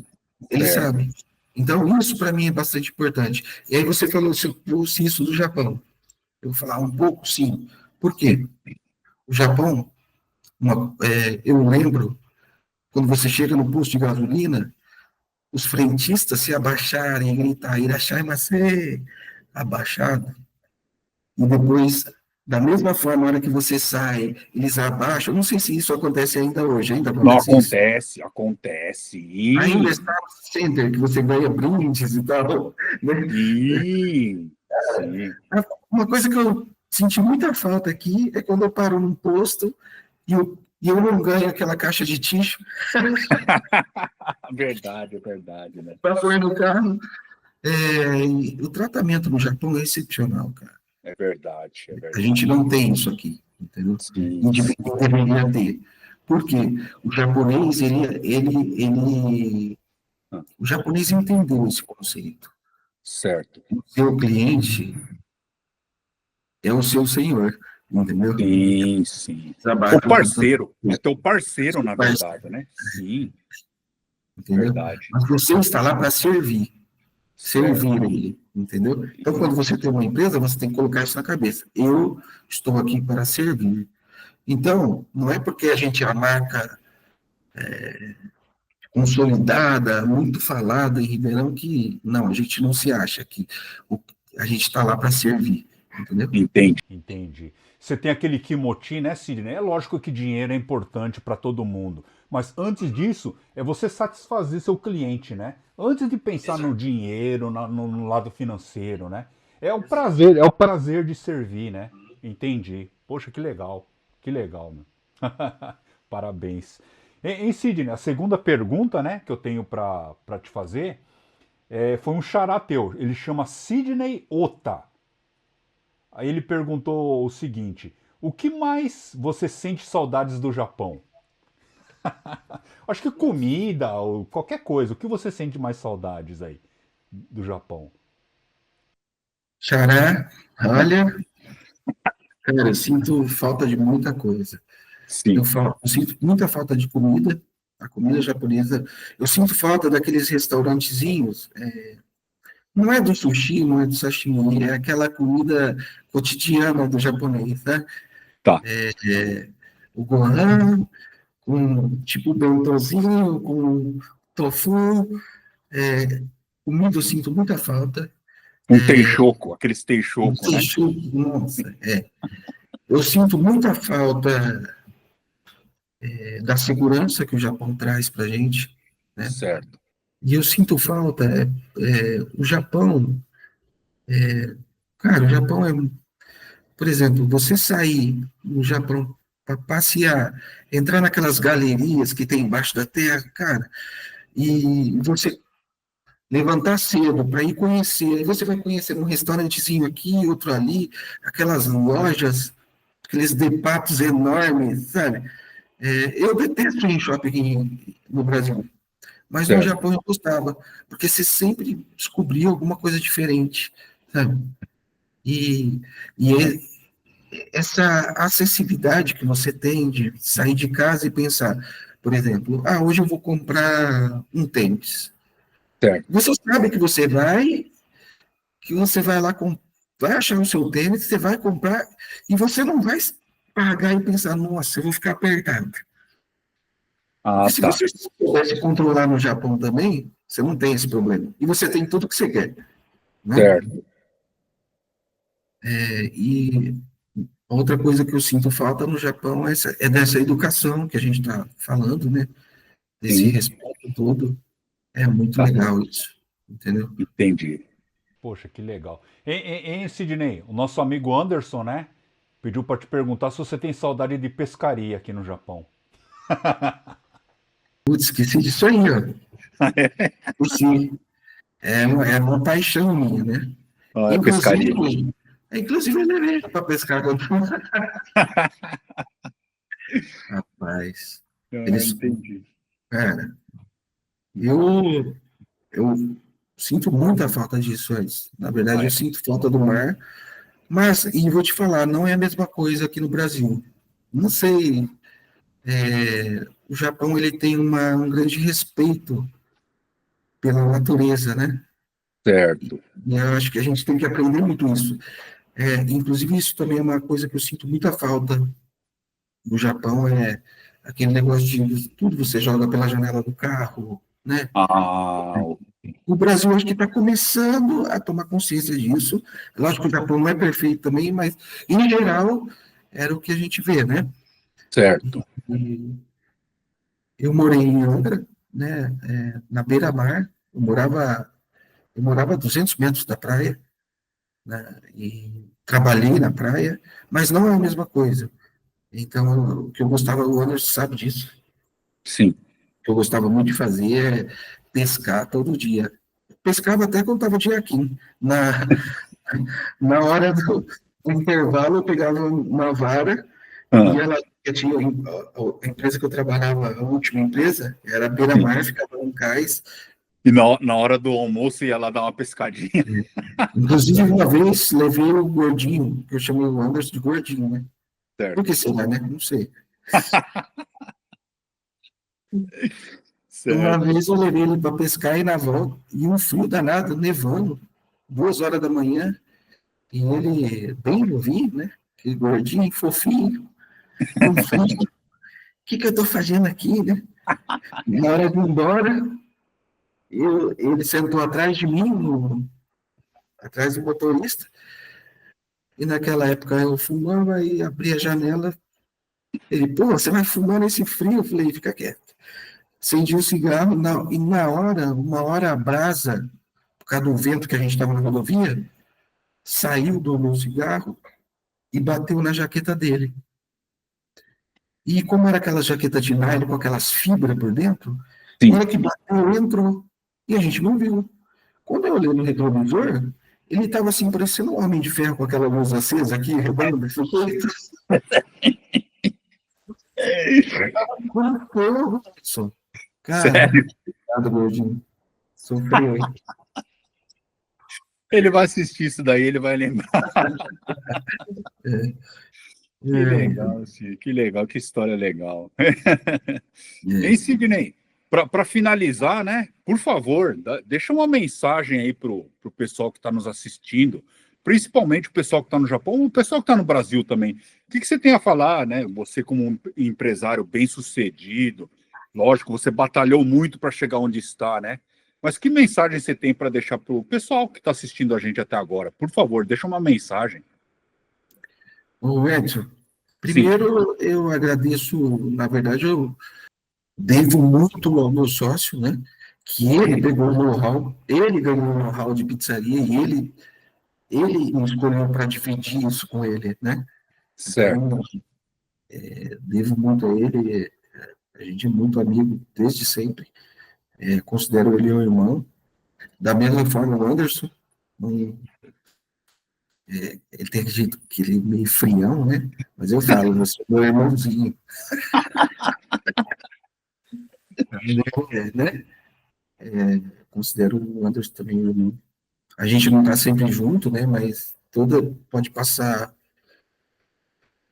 Ele Certo. sabe. Então, isso para mim é bastante importante. E aí você falou se eu trouxe isso do Japão. Eu vou falar um pouco, sim. Por quê? O Japão, eu lembro, quando você chega no posto de gasolina, os frentistas se abaixarem, gritar, Irachai-masu, abaixado. E depois, da mesma forma, na hora que você sai, eles abaixam. Eu não sei se isso acontece ainda hoje. Ainda Não acontece isso? acontece, acontece. Ainda está no center, que você ganha brindes e tal, né? Sim. Sim. Uma coisa que eu senti muita falta aqui é quando eu paro num posto e eu não ganho aquela caixa de tixo Verdade, né? para pôr no carro. O tratamento no Japão é excepcional, cara. É verdade, é A verdade. gente não tem isso aqui, entendeu? Sim, E sim. deveria ter. Por quê? O japonês, o japonês entendeu esse conceito. Certo. O seu cliente é o seu senhor, entendeu? Sim, sim. Trabalho, O parceiro. É teu parceiro, na verdade, né? Sim, entendeu? verdade. Mas você está lá para servir Certo. ele, entendeu? Então, quando você tem uma empresa, você tem que colocar isso na cabeça. Eu estou aqui para servir. Então, não é porque a gente é a marca consolidada, muito falada em Ribeirão que, não, a gente não se acha que a gente está lá para servir, entendeu? Entendi. Você tem aquele Kimoti, né, Sidney? É lógico que dinheiro é importante para todo mundo, mas antes disso é você satisfazer seu cliente, né? Antes de pensar no dinheiro, no lado financeiro, né? É o prazer de servir, né? Entendi. Poxa, que legal, meu. Parabéns. Sidney, a segunda pergunta, né, que eu tenho para te fazer foi um xará teu. Ele chama Sidney Ota. Aí ele perguntou o seguinte: o que mais você sente saudades do Japão? Acho que comida ou qualquer coisa. O que você sente mais saudades aí do Japão? Xará, olha, cara, eu sinto falta de muita coisa. Sim. Eu sinto muita falta de comida, a comida japonesa. Eu sinto falta daqueles restaurantezinhos. Não é do sushi, não é do sashimi, é aquela comida cotidiana do japonês, né? Tá. O gohan, com tipo bentozinho, com tofu, é, comida eu sinto muita falta. Um teixoco, aqueles teixoco, né? Nossa, eu sinto muita falta da segurança que o Japão traz para a gente, né? Certo. E eu sinto falta, o Japão, cara, o Japão é, por exemplo, você sair no Japão para passear, entrar naquelas galerias que tem embaixo da terra, cara, e você levantar cedo para ir conhecer, aí você vai conhecer um restaurantezinho aqui, outro ali, aquelas lojas, aqueles depatos enormes, sabe? Eu detesto ir em shopping no Brasil, mas no Certo. Japão eu gostava, porque você sempre descobria alguma coisa diferente, sabe? E, essa acessibilidade que você tem de sair de casa e pensar, por exemplo, hoje eu vou comprar um tênis. Certo. Você sabe que você vai lá, vai achar o seu tênis, você vai comprar, e você não vai pagar e pensar, nossa, eu vou ficar apertado. Ah, Porque se tá. você pudesse controlar no Japão também, você não tem esse problema. E você tem tudo que você quer, né? Certo. E outra coisa que eu sinto falta no Japão é dessa educação que a gente está falando, né? Desse Sim. respeito todo. É muito Tá. legal isso, entendeu? Entendi. Poxa, que legal. Hein, Sidney, o nosso amigo Anderson, né? Pediu para te perguntar se você tem saudade de pescaria aqui no Japão. Putz, esqueci disso aí, ó. Sim, é uma paixão minha, né? É pescaria. Inclusive ele veio para pescar. Rapaz, eles, Entendi. cara, eu sinto muita falta disso antes. Na verdade, eu sinto falta do mar, mas, e vou te falar, não é a mesma coisa aqui no Brasil. Não sei, o Japão ele tem um grande respeito pela natureza, né? Certo. E eu acho que a gente tem que aprender muito isso. Inclusive, isso também é uma coisa que eu sinto muita falta do Japão, aquele negócio de tudo você joga pela janela do carro, né? Ah, O Brasil acho que está começando a tomar consciência disso. Lógico que o Japão não é perfeito também, mas, em geral, era o que a gente vê, né? certo. E eu morei em Angra, né, na beira-mar, eu morava a 200 metros da praia, né, e trabalhei na praia, mas não é a mesma coisa. Então, o que eu gostava, o Anderson sabe disso, Sim. o que eu gostava muito de fazer é pescar todo dia. Pescava até quando estava de aqui. Na hora do intervalo, eu pegava uma vara e Ah. ela, eu tinha a empresa que eu trabalhava, a última empresa, era beira-mar, ficava um cais. E na hora do almoço ia lá dar uma pescadinha. Inclusive, uma vez levei o gordinho, que eu chamei o Anderson de gordinho, né? Certo. Por que será, né? Não sei. Uma Certo. vez eu levei ele para pescar e na volta, e um frio danado, nevando, 2 horas da manhã, e ele bem novinho, né? Aquele gordinho, fofinho, com frio. O que eu estou fazendo aqui, né? Na hora de ir embora, ele sentou atrás de mim, atrás do motorista, e naquela época eu fumava e abria a janela. Ele, pô, você vai fumar nesse frio? Eu falei, fica quieto. Acendi o cigarro, e na hora, uma hora a brasa, por causa do vento que a gente estava na rodovia, saiu do meu cigarro e bateu na jaqueta dele. E como era aquela jaqueta de nylon com aquelas fibras por dentro, Sim. na hora que bateu, entrou. E a gente não viu. Quando eu olhei no retrovisor, ele estava assim, parecendo um homem de ferro com aquela luz acesa aqui, redonda, assim, Quando foi, Robson? Cara, Sério. obrigado, gordinho. Sofreu, hein? Ele vai assistir isso daí, ele vai lembrar. Que legal, Cid, que legal, que história legal. Hein, Sidney? Para finalizar, né? Por favor, deixa uma mensagem aí pro pessoal que está nos assistindo, principalmente o pessoal que está no Japão, o pessoal que está no Brasil também. O que você tem a falar, né? Você como um empresário bem-sucedido, lógico, você batalhou muito para chegar onde está, né? Mas que mensagem você tem para deixar para o pessoal que está assistindo a gente até agora? Por favor, deixa uma mensagem. Ô, Edson, primeiro eu agradeço, na verdade, eu devo muito ao meu sócio, né? Que ele pegou o know-how, ele ganhou o know-how de pizzaria e ele me escolheu para dividir isso com ele, né? Certo. Então, devo muito a ele, a gente é muito amigo desde sempre, considero ele um irmão. Da mesma forma, o Anderson, ele tem aquele jeito que ele é meio frião, né? Mas eu falo, você é meu irmãozinho. Né? Considero o Anderson também meu irmão. A gente não está sempre junto, né? Mas pode passar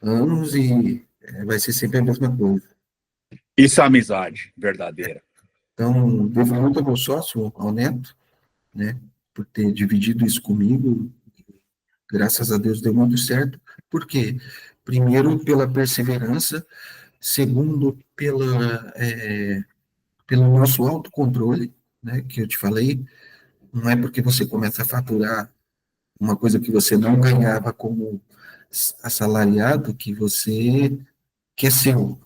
anos e vai ser sempre a mesma coisa. Isso é amizade verdadeira. Então, devo muito ao meu sócio, ao Neto, né? Por ter dividido isso comigo. Graças a Deus deu muito certo. Por quê? Primeiro, pela perseverança. Segundo, pelo nosso autocontrole, né? Que eu te falei. Não é porque você começa a faturar uma coisa que você não ganhava como assalariado que você quer seu.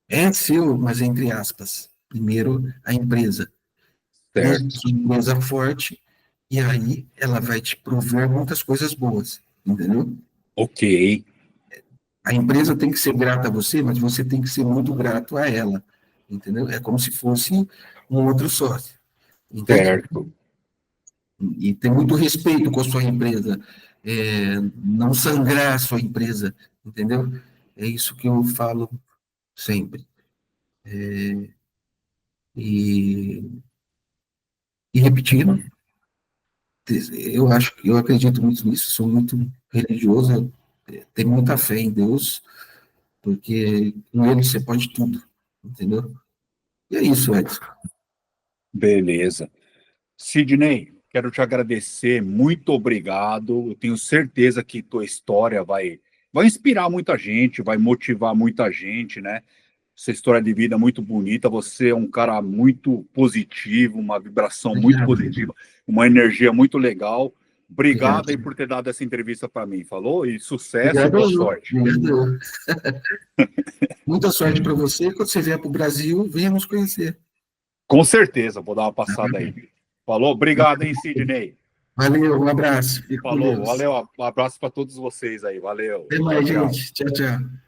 É seu, mas entre aspas. Primeiro, a empresa. Certo. Uma empresa forte, e aí ela vai te prover muitas coisas boas, entendeu? Ok. A empresa tem que ser grata a você, mas você tem que ser muito grato a ela, entendeu? É como se fosse um outro sócio, entende? Certo. E ter muito respeito com a sua empresa, não sangrar a sua empresa, entendeu? É isso que eu falo sempre. E repetindo, eu acredito muito nisso, sou muito religioso, tenho muita fé em Deus, porque com ele você pode tudo, entendeu? E é isso, Edson. Beleza. Sidney, quero te agradecer, muito obrigado. Eu tenho certeza que tua história vai inspirar muita gente, vai motivar muita gente, né? Essa história de vida é muito bonita. Você é um cara muito positivo, uma vibração muito positiva, uma energia muito legal. Obrigado aí por ter dado essa entrevista para mim, falou? E sucesso e boa sorte. Obrigado. Muita sorte para você. Quando você vier para o Brasil, venha nos conhecer. Com certeza, vou dar uma passada aí. Falou, obrigado, hein, Sidney? Valeu, um abraço. Falou, valeu, um abraço para todos vocês aí, valeu. Até mais, Tchau, tchau. gente. Tchau, tchau.